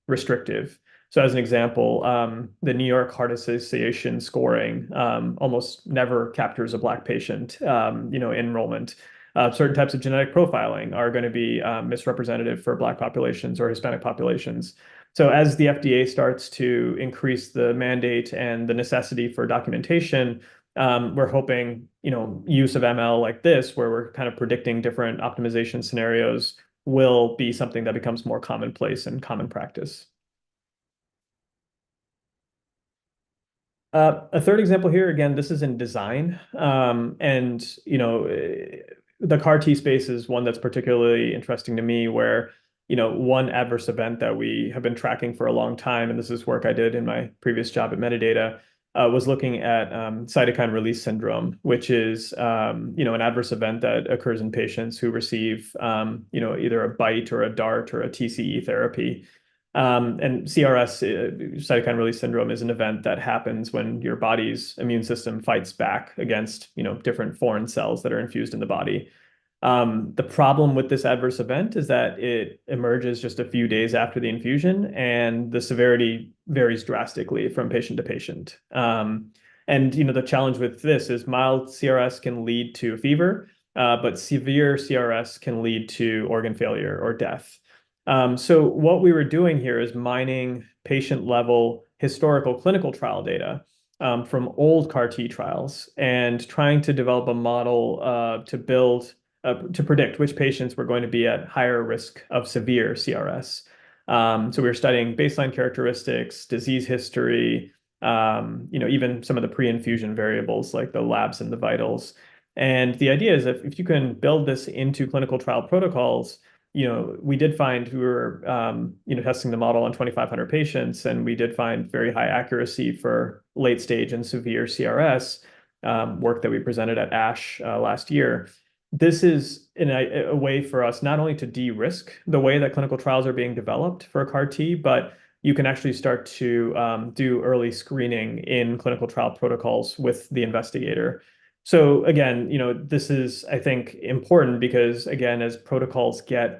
restrictive. So as an example, the New York Heart Association scoring almost never captures a Black patient, enrollment. Certain types of genetic profiling are going to be misrepresentative for Black populations or Hispanic populations. So as the FDA starts to increase the mandate and the necessity for documentation, we're hoping, use of ML like this, where we're kind of predicting different optimization scenarios, will be something that becomes more commonplace and common practice. A third example here, again, this is in design. The CAR T space is one that's particularly interesting to me, where one adverse event that we have been tracking for a long time, and this is work I did in my previous job at Metadata, was looking at cytokine release syndrome, which is an adverse event that occurs in patients who receive either a BiTE or a DART or a TCE therapy. And CRS, cytokine release syndrome, is an event that happens when your body's immune system fights back against different foreign cells that are infused in the body. The problem with this adverse event is that it emerges just a few days after the infusion, and the severity varies drastically from patient to patient. And the challenge with this is mild CRS can lead to fever, but severe CRS can lead to organ failure or death. So what we were doing here is mining patient-level historical clinical trial data from old CAR T trials and trying to develop a model to predict which patients were going to be at higher risk of severe CRS. So we were studying baseline characteristics, disease history, even some of the pre-infusion variables like the labs and the vitals. And the idea is if you can build this into clinical trial protocols, we did find we were testing the model on 2,500 patients, and we did find very high accuracy for late stage and severe CRS, work that we presented at ASH last year. This is a way for us not only to de-risk the way that clinical trials are being developed for CAR T, but you can actually start to do early screening in clinical trial protocols with the investigator. So again, this is, I think, important because, again, as protocols get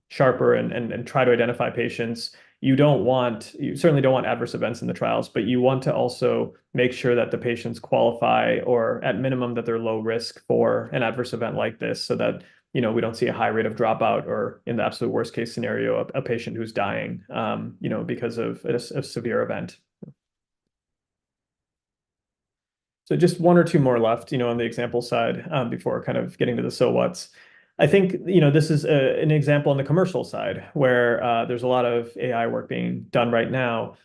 sharper and try to identify patients, you certainly don't want adverse events in the trials, but you want to also make sure that the patients qualify, or at minimum that they're low risk for an adverse event like this, so that we don't see a high rate of dropout, or in the absolute worst case scenario, a patient who's dying because of a severe event. So just one or two more left, on the example side, before kind of getting to the so what's. I think, this is an example on the commercial side where there's a lot of AI work being done right now.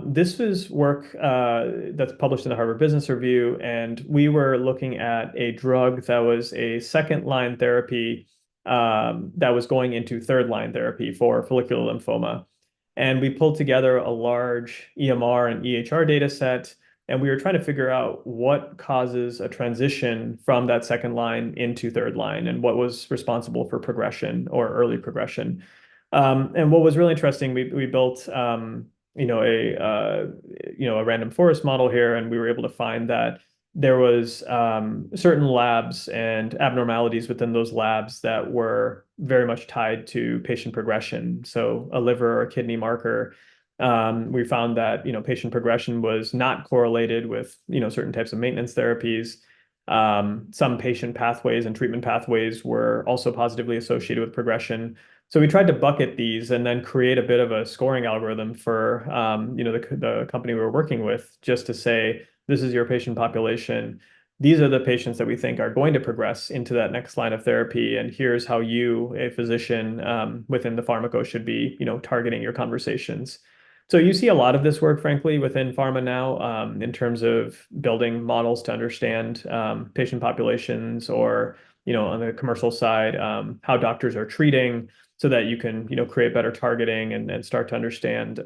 This is work that's published in the Harvard Business Review, and we were looking at a drug that was a second-line therapy that was going into third-line therapy for follicular lymphoma. And we pulled together a large EMR and EHR data set, and we were trying to figure out what causes a transition from that second line into third line and what was responsible for progression or early progression. And what was really interesting, we built a random forest model here, and we were able to find that there was certain labs and abnormalities within those labs that were very much tied to patient progression. So a liver or kidney marker. We found that patient progression was not correlated with certain types of maintenance therapies. Some patient pathways and treatment pathways were also positively associated with progression. So we tried to bucket these and then create a bit of a scoring algorithm for the company we were working with, just to say, this is your patient population. These are the patients that we think are going to progress into that next line of therapy, and here's how you, a physician within the pharmaco, should be targeting your conversations. So you see a lot of this work, frankly, within pharma now, in terms of building models to understand patient populations, or on the commercial side, how doctors are treating, so that you can create better targeting and start to understand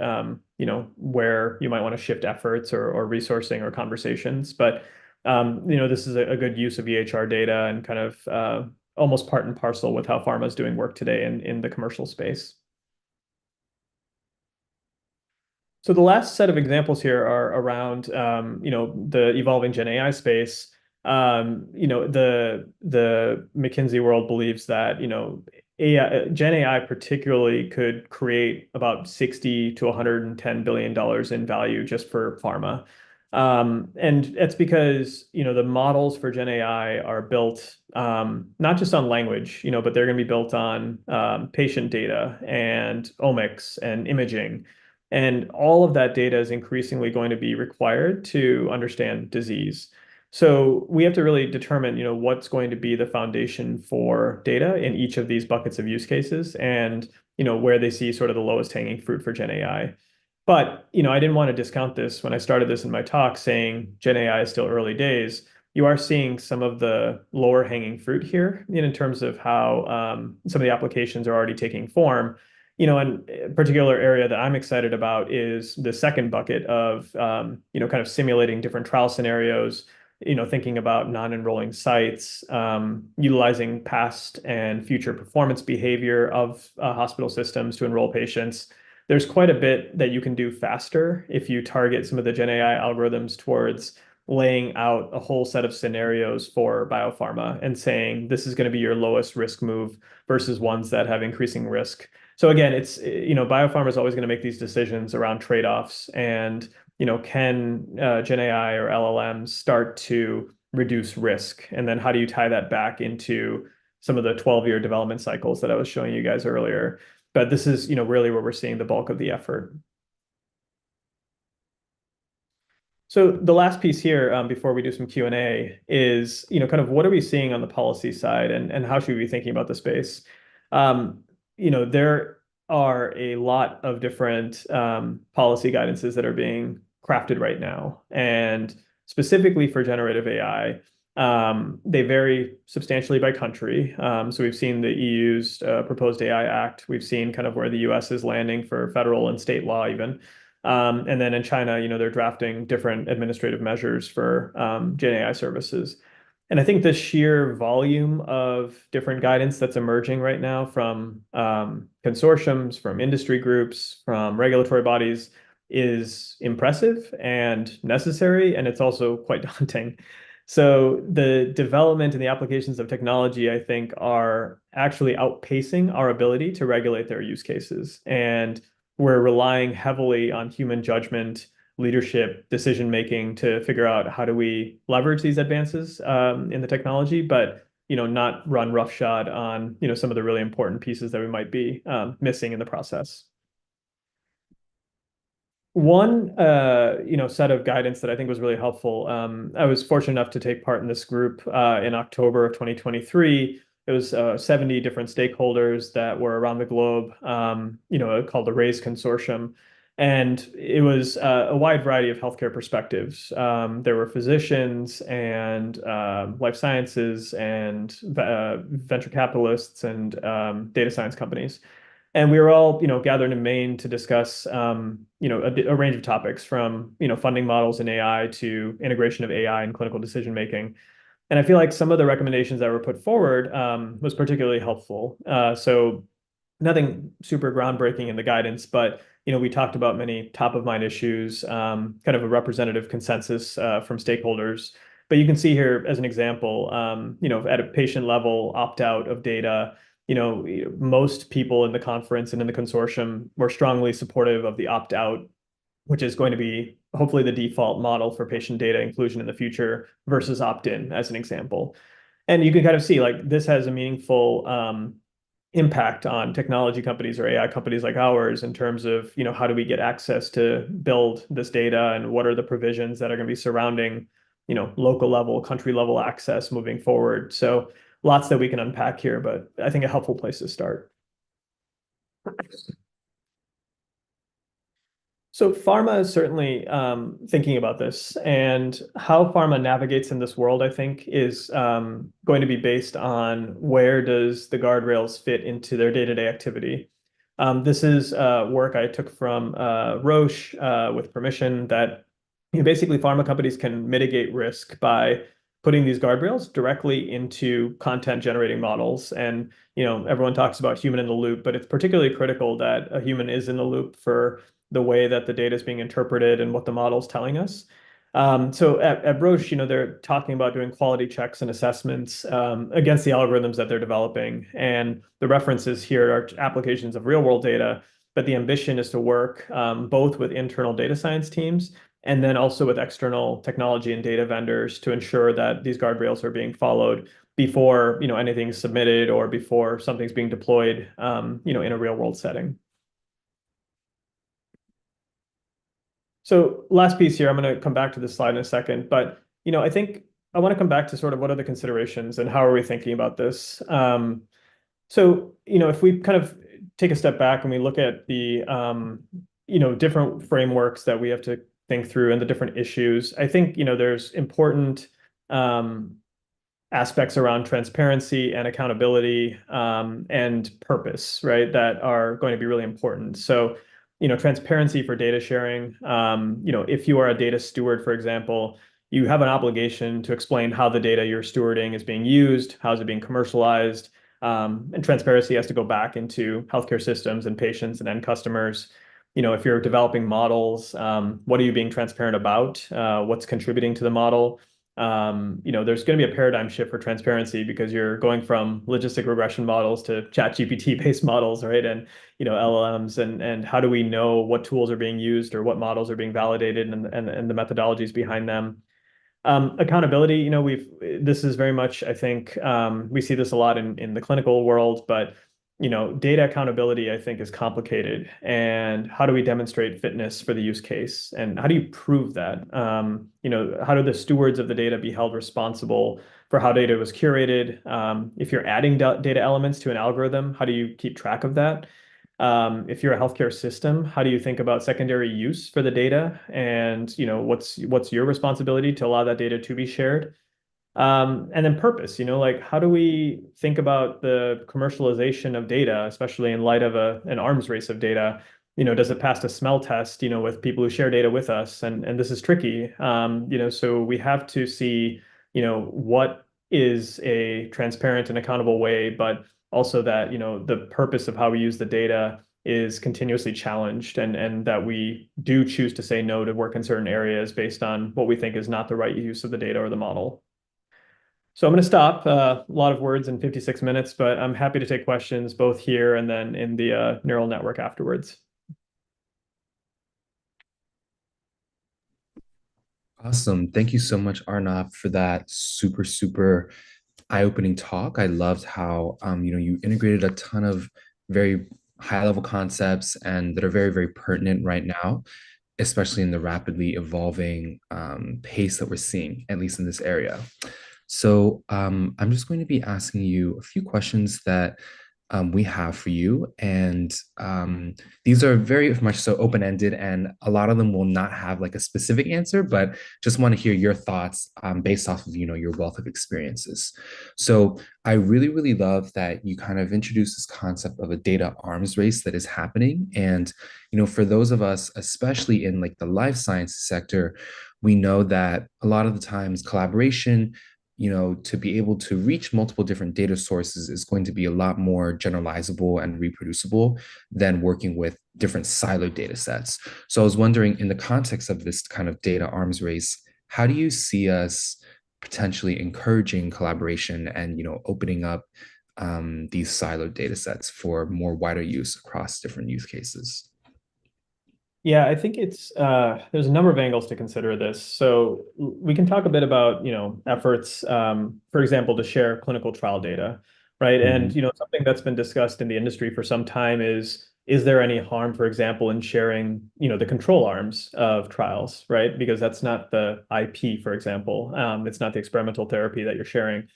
where you might want to shift efforts or resourcing or conversations. But this is a good use of EHR data, and kind of almost part and parcel with how pharma is doing work today in the commercial space. So the last set of examples here are around, the evolving Gen AI space. The McKinsey world believes that, Gen AI particularly could create about $60 to $110 billion in value just for pharma. And it's because, the models for Gen AI are built not just on language, but they're going to be built on patient data and omics and imaging. And all of that data is increasingly going to be required to understand disease. So we have to really determine, what's going to be the foundation for data in each of these buckets of use cases, and, where they see sort of the lowest hanging fruit for Gen AI. But, I didn't want to discount this when I started this in my talk, saying Gen AI is still early days. you are seeing some of the lower hanging fruit here in terms of how some of the applications are already taking form. And a particular area that I'm excited about is the second bucket of, kind of simulating different trial scenarios, thinking about non-enrolling sites, utilizing past and future performance behavior of hospital systems to enroll patients. There's quite a bit that you can do faster if you target some of the Gen AI algorithms towards laying out a whole set of scenarios for biopharma and saying this is going to be your lowest risk move versus ones that have increasing risk. So again, it's, biopharma is always going to make these decisions around trade-offs and, can Gen AI or LLMs start to reduce risk? And then how do you tie that back into some of the 12-year development cycles that I was showing you guys earlier? But this is, really where we're seeing the bulk of the effort. So the last piece here, before we do some Q&A, is, kind of what are we seeing on the policy side and how should we be thinking about the space? There are a lot of different policy guidances that are being crafted right now. And specifically for generative AI, they vary substantially by country. So we've seen the EU's proposed AI Act. We've seen kind of where the US is landing for federal and state law even. And then in China, they're drafting different administrative measures for Gen AI services. And I think the sheer volume of different guidance that's emerging right now from consortiums, from industry groups, from regulatory bodies is impressive and necessary, and it's also quite daunting. So the development and the applications of technology, I think, are actually outpacing our ability to regulate their use cases. And we're relying heavily on human judgment, leadership, decision-making to figure out how do we leverage these advances in the technology, but not run roughshod on some of the really important pieces that we might be missing in the process. One set of guidance that I think was really helpful. I was fortunate enough to take part in this group in October of 2023. It was 70 different stakeholders that were around the globe, called the RAISE Consortium. And it was a wide variety of healthcare perspectives. There were physicians and life sciences and venture capitalists and data science companies. And we were all, gathered in Maine to discuss, a range of topics from, funding models in AI to integration of AI in clinical decision making. And I feel like some of the recommendations that were put forward was particularly helpful. So nothing super groundbreaking in the guidance, but we talked about many top of mind issues, kind of a representative consensus from stakeholders. But you can see here as an example, at a patient level, opt out of data. Most people in the conference and in the consortium were strongly supportive of the opt out, which is going to be hopefully the default model for patient data inclusion in the future versus opt-in as an example. And you can kind of see like this has a meaningful impact on technology companies or AI companies like ours in terms of, how do we get access to build this data and what are the provisions that are going to be surrounding, local level, country level access moving forward. So lots that we can unpack here, but I think a helpful place to start. So pharma is certainly thinking about this, and how pharma navigates in this world, I think, is going to be based on where does the guardrails fit into their day-to-day activity. This is work I took from Roche with permission that basically pharma companies can mitigate risk by putting these guardrails directly into content generating models. And everyone talks about human in the loop, but it's particularly critical that a human is in the loop for the way that the data is being interpreted and what the model is telling us. So at Roche, they're talking about doing quality checks and assessments against the algorithms that they're developing. And the references here are applications of real world data, but the ambition is to work both with internal data science teams and then also with external technology and data vendors to ensure that these guardrails are being followed before anything's submitted or before something's being deployed in a real world setting. So last piece here, I'm going to come back to this slide in a second, but I think I want to come back to sort of what are the considerations and how are we thinking about this. So if we kind of take a step back and we look at the different frameworks that we have to think through and the different issues, I think there's important aspects around transparency and accountability, and purpose, right, that are going to be really important. So, transparency for data sharing. If you are a data steward, for example, you have an obligation to explain how the data you're stewarding is being used, how is it being commercialized, and transparency has to go back into healthcare systems and patients and end customers. If you're developing models, what are you being transparent about? What's contributing to the model? There's going to be a paradigm shift for transparency because you're going from logistic regression models to ChatGPT based models, right? And LLMs, and how do we know what tools are being used or what models are being validated, and the methodologies behind them. Accountability, this is very much, I think, we see this a lot in the clinical world, but data accountability, I think, is complicated. And how do we demonstrate fitness for the use case? And how do you prove that? How do the stewards of the data be held responsible for how data was curated? If you're adding data elements to an algorithm, how do you keep track of that? If you're a healthcare system, how do you think about secondary use for the data? And what's your responsibility to allow that data to be shared? And then purpose, like how do we think about the commercialization of data, especially in light of an arms race of data? Does it pass a smell test, with people who share data with us? And this is tricky. So we have to see, what is a transparent and accountable way, but also that, the purpose of how we use the data is continuously challenged, and that we do choose to say no to work in certain areas based on what we think is not the right use of the data or the model. So I'm going to stop. A lot of words in 56 minutes, but I'm happy to take questions both here and then in the neural network afterwards. Awesome. Thank you so much, Arnav, for that super, super eye-opening talk. I loved how you integrated a ton of very high-level concepts and that are very, very pertinent right now, especially in the rapidly evolving pace that we're seeing, at least in this area. So I'm just going to be asking you a few questions that we have for you. And these are very much so open-ended, and a lot of them will not have like a specific answer, but just want to hear your thoughts based off of, your wealth of experiences. So I really, really love that you kind of introduced this concept of a data arms race that is happening. And, for those of us, especially in like the life sciences sector, we know that a lot of the times collaboration, to be able to reach multiple different data sources is going to be a lot more generalizable and reproducible than working with different siloed data sets. So I was wondering, in the context of this kind of data arms race, how do you see us potentially encouraging collaboration and, opening up these siloed data sets for more wider use across different use cases? Yeah, I think it's there's a number of angles to consider this. So we can talk a bit about, efforts, for example, to share clinical trial data, right? And, something that's been discussed in the industry for some time is there any harm, for example, in sharing, the control arms of trials, right? Because that's not the IP, for example. It's not the experimental therapy that you're sharing.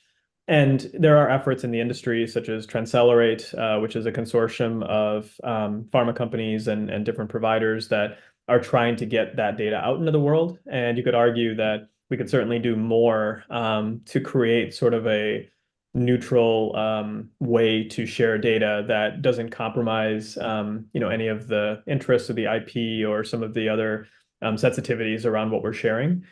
And there are efforts in the industry, such as Transcelerate, which is a consortium of pharma companies and different providers that are trying to get that data out into the world. And you could argue that we could certainly do more to create sort of a neutral way to share data that doesn't compromise, any of the interests of the IP or some of the other sensitivities around what we're sharing.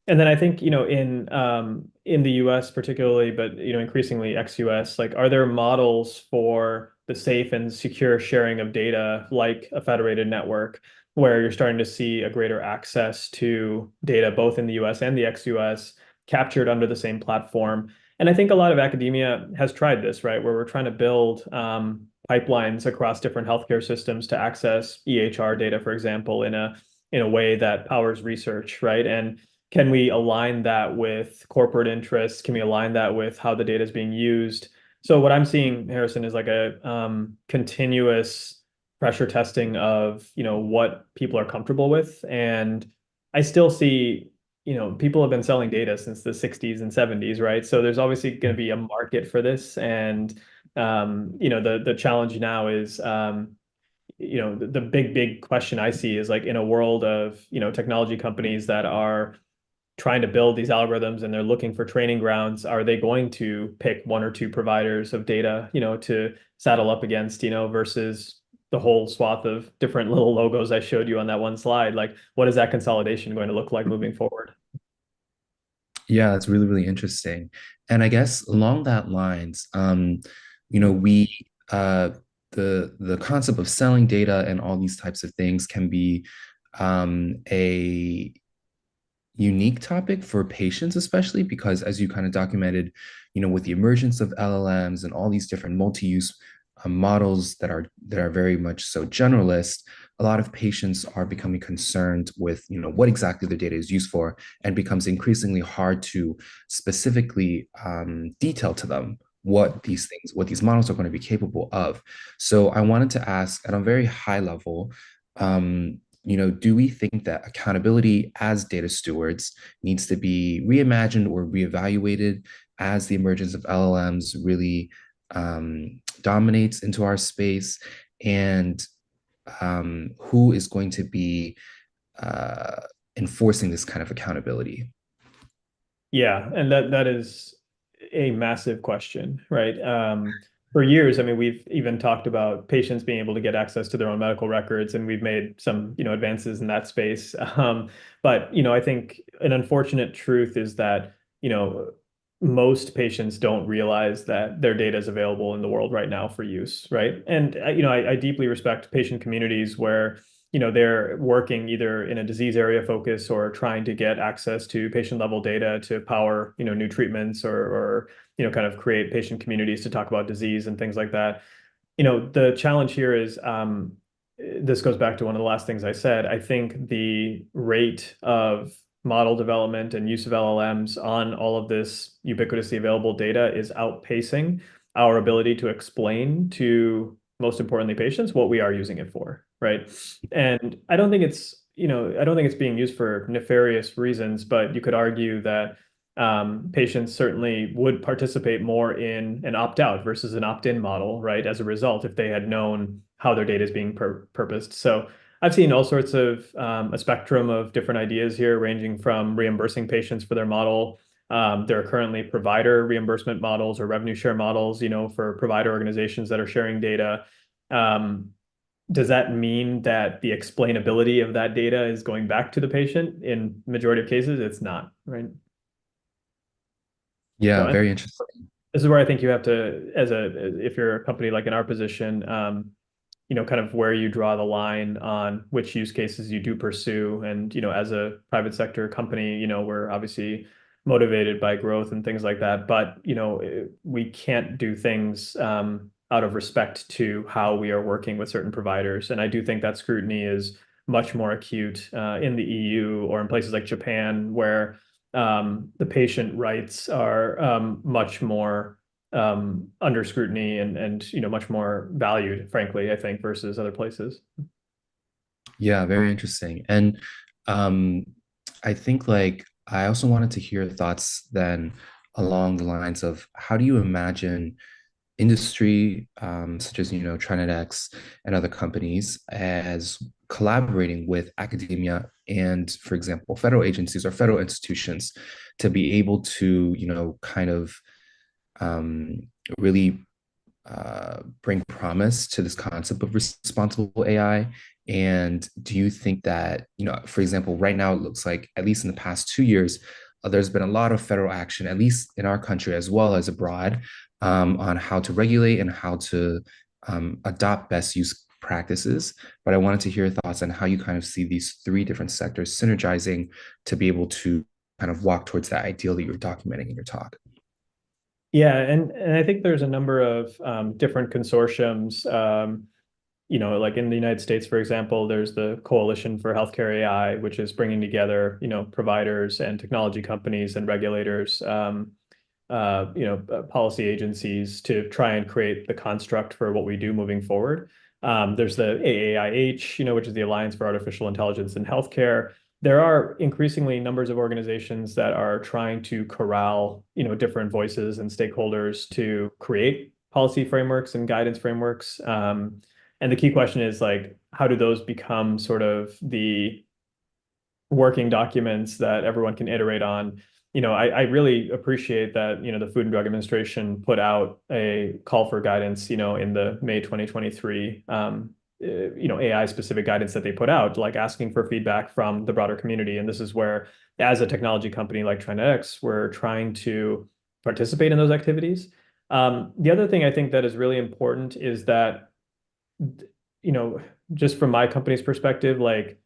And then I think, in the US particularly, but, increasingly ex-US, like, are there models for the safe and secure sharing of data, like a federated network, where you're starting to see a greater access to data, both in the US and the ex-US, captured under the same platform? And I think a lot of academia has tried this, right, where we're trying to build pipelines across different healthcare systems to access EHR data, for example, in a way that powers research, right? And can we align that with corporate interests? Can we align that with how the data is being used? So what I'm seeing, Harrison, is like a continuous pressure testing of, what people are comfortable with. And I still see, people have been selling data since the 60s and 70s, right? So there's obviously going to be a market for this. And, the challenge now is, the big question I see is, like, in a world of, technology companies that are trying to build these algorithms and they're looking for training grounds, are they going to pick one or two providers of data, to saddle up against, versus the whole swath of different little logos I showed you on that one slide? Like, what is that consolidation going to look like moving forward? Yeah, it's really, really interesting. And I guess along that lines, we the concept of selling data and all these types of things can be a unique topic for patients, especially because as you kind of documented, with the emergence of LLMs and all these different multi-use models that are very much so generalist, a lot of patients are becoming concerned with what exactly their data is used for, and becomes increasingly hard to specifically detail to them what these models are going to be capable of. So I wanted to ask at a very high level, do we think that accountability as data stewards needs to be reimagined or reevaluated as the emergence of LLMs really dominates into our space? And who is going to be enforcing this kind of accountability? Yeah, and that is a massive question, right? For years, I mean, we've even talked about patients being able to get access to their own medical records, and we've made some, advances in that space. But, I think an unfortunate truth is that, most patients don't realize that their data is available in the world right now for use, right? And, I deeply respect patient communities where, they're working either in a disease area focus or trying to get access to patient level data to power, new treatments or kind of create patient communities to talk about disease and things like that. The challenge here is, this goes back to one of the last things I said. I think the rate of model development and use of LLMs on all of this ubiquitously available data is outpacing our ability to explain to, most importantly, patients what we are using it for, right? And I don't think it's being used for nefarious reasons, but you could argue that patients certainly would participate more in an opt-out versus an opt-in model, right? As a result, if they had known how their data is being purposed. So I've seen all sorts of a spectrum of different ideas here, ranging from reimbursing patients for their model. There are currently provider reimbursement models or revenue share models, for provider organizations that are sharing data. Does that mean that the explainability of that data is going back to the patient? In majority of cases, it's not, right? Yeah, So very interesting. this is where I think you have to, if you're a company like in our position, kind of where you draw the line on which use cases you do pursue. And, as a private sector company, we're obviously motivated by growth and things like that. But, we can't do things out of respect to how we are working with certain providers. And I do think that scrutiny is much more acute in the EU or in places like Japan, where the patient rights are much more under scrutiny and much more valued, frankly, I think, versus other places. Yeah, very interesting. And I think I also wanted to hear thoughts then along the lines of how do you imagine industry, such as TrinetX and other companies, as collaborating with academia and, for example, federal agencies or federal institutions to be able to kind of really bring promise to this concept of responsible AI? And do you think that, for example, right now it looks like, at least in the past 2 years, there's been a lot of federal action, at least in our country as well as abroad, on how to regulate and how to adopt best use practices. But I wanted to hear your thoughts on how you kind of see these three different sectors synergizing to be able to kind of walk towards that ideal that you're documenting in your talk. Yeah, and I think there's a number of different consortiums. Like in the United States, for example, there's the Coalition for Healthcare AI, which is bringing together, providers and technology companies and regulators, policy agencies to try and create the construct for what we do moving forward. There's the AAIH, which is the Alliance for Artificial Intelligence in Healthcare. There are increasingly numbers of organizations that are trying to corral, different voices and stakeholders to create policy frameworks and guidance frameworks. And the key question is how do those become sort of the working documents that everyone can iterate on. I really appreciate that, the Food and Drug Administration put out a call for guidance, in the May 2023, AI specific guidance that they put out, like asking for feedback from the broader community. And this is where, as a technology company like TrendX, we're trying to participate in those activities. The other thing I think that is really important is that, just from my company's perspective, like,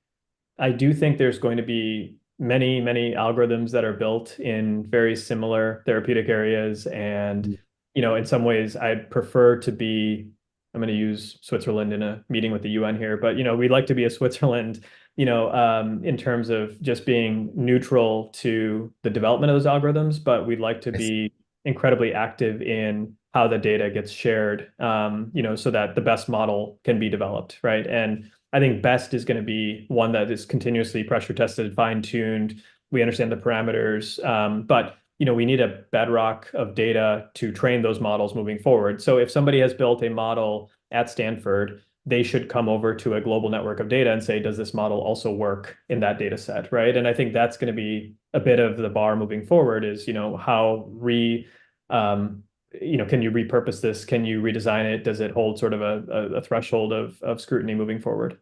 I do think there's going to be many, many algorithms that are built in very similar therapeutic areas. And, in some ways, I'd prefer to be, I'm going to use Switzerland in a meeting with the UN here, but, we'd like to be a Switzerland, in terms of just being neutral to the development of those algorithms, but we'd like to be incredibly active in how the data gets shared, so that the best model can be developed, right? And I think best is going to be one that is continuously pressure tested, fine-tuned. We understand the parameters, but we need a bedrock of data to train those models moving forward. So if somebody has built a model at Stanford, they should come over to a global network of data and say, does this model also work in that data set, right? And I think that's going to be a bit of the bar moving forward is, can you repurpose this? Can you redesign it? Does it hold sort of a threshold of scrutiny moving forward?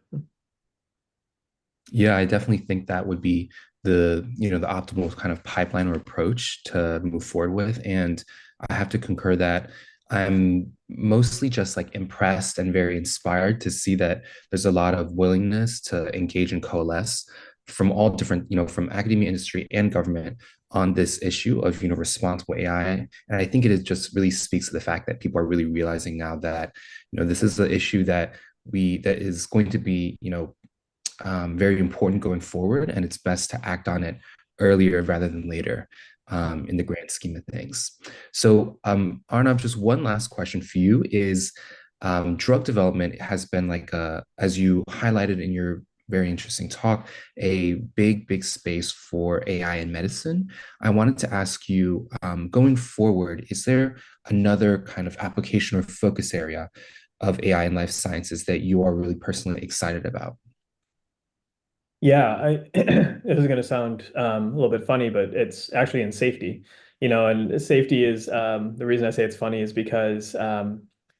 Yeah, I definitely think that would be the optimal kind of pipeline or approach to move forward with. And I have to concur that I'm mostly just like impressed and very inspired to see that there's a lot of willingness to engage and coalesce from all different, from academia, industry, and government on this issue of, responsible AI. And I think just really speaks to the fact that people are really realizing now that, this is an issue that is going to be, very important going forward, and it's best to act on it earlier rather than later, in the grand scheme of things. So, Arnav, just one last question for you is, drug development has been like, as you highlighted in your very interesting talk, a big space for AI in medicine. I wanted to ask you, going forward, is there another kind of application or focus area of AI in life sciences that you are really personally excited about? Yeah, this is going to sound a little bit funny, but it's actually in safety. And safety is, the reason I say it's funny is because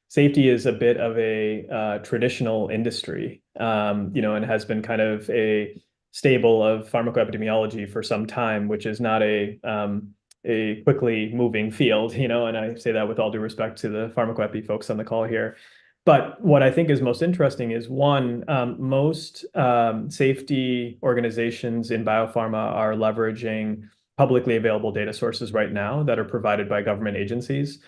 safety is a bit of a traditional industry, and has been kind of a stable of pharmacoepidemiology for some time, which is not a quickly moving field, and I say that with all due respect to the pharmacoepi folks on the call here. But what I think is most interesting is one, most safety organizations in biopharma are leveraging publicly available data sources right now that are provided by government agencies.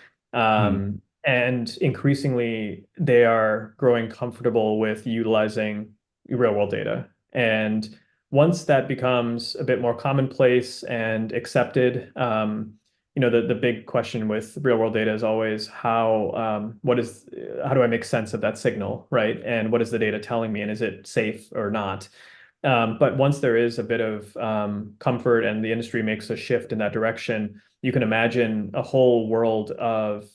And increasingly, they are growing comfortable with utilizing real world data. And once that becomes a bit more commonplace and accepted, the big question with real world data is always how do I make sense of that signal, right? And what is the data telling me, and is it safe or not? But once there is a bit of comfort and the industry makes a shift in that direction, you can imagine a whole world of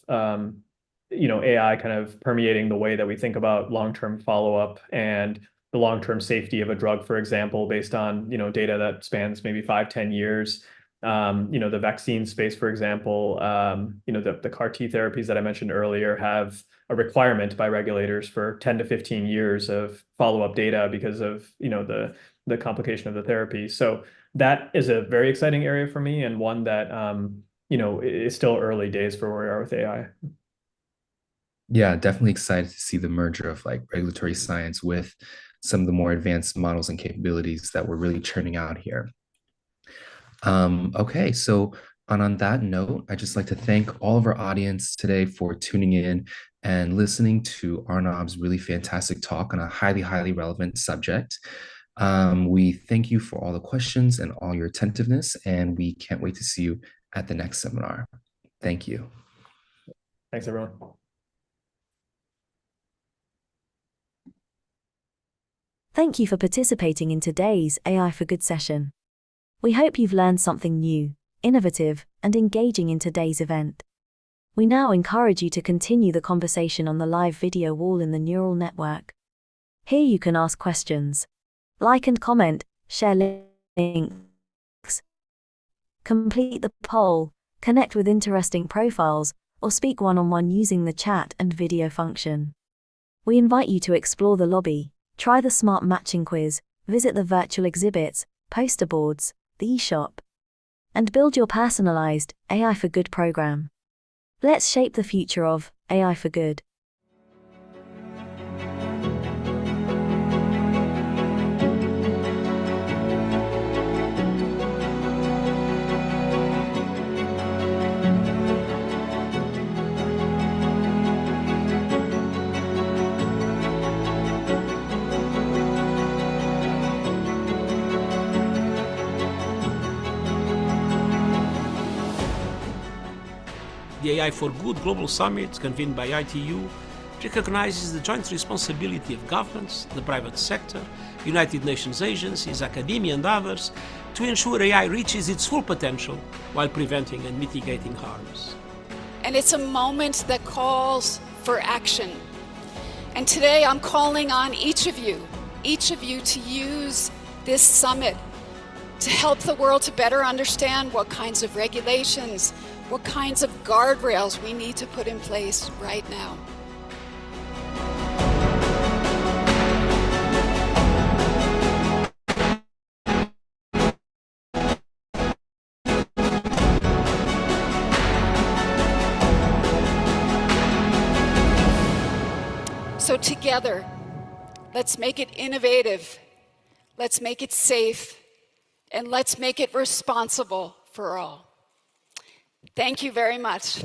AI kind of permeating the way that we think about long-term follow-up and the long-term safety of a drug, for example, based on data that spans maybe 5-10 years. The vaccine space, for example, the CAR T therapies that I mentioned earlier have a requirement by regulators for 10 to 15 years of follow-up data because of the complication of the therapy. So that is a very exciting area for me, and one that is still early days for where we are with AI. Yeah, definitely excited to see the merger of like regulatory science with some of the more advanced models and capabilities that we're really churning out here. Okay, so on that note, I'd just like to thank all of our audience today for tuning in and listening to Arnav's really fantastic talk on a highly relevant subject. We thank you for all the questions and all your attentiveness, and we can't wait to see you at the next seminar. Thank you. Thanks, everyone. Thank you for participating in today's AI for Good session. We hope you've learned something new, innovative, and engaging in today's event. We now encourage you to continue the conversation on the live video wall in the neural network. Here you can ask questions, like and comment, share links. Complete the poll, connect with interesting profiles, or speak one-on-one using the chat and video function. We invite you to explore the lobby, try the smart matching quiz, visit the virtual exhibits, poster boards, the eShop, and build your personalized AI for Good program. Let's shape the future of AI for Good. The AI for Good Global Summit, convened by ITU, recognizes the joint responsibility of governments, the private sector, United Nations agencies, academia, and others to ensure AI reaches its full potential while preventing and mitigating harms. And it's a moment that calls for action. And today I'm calling on each of you to use this summit to help the world to better understand what kinds of regulations, what kinds of guardrails we need to put in place right now. So together, let's make it innovative, let's make it safe, and let's make it responsible for all. Thank you very much.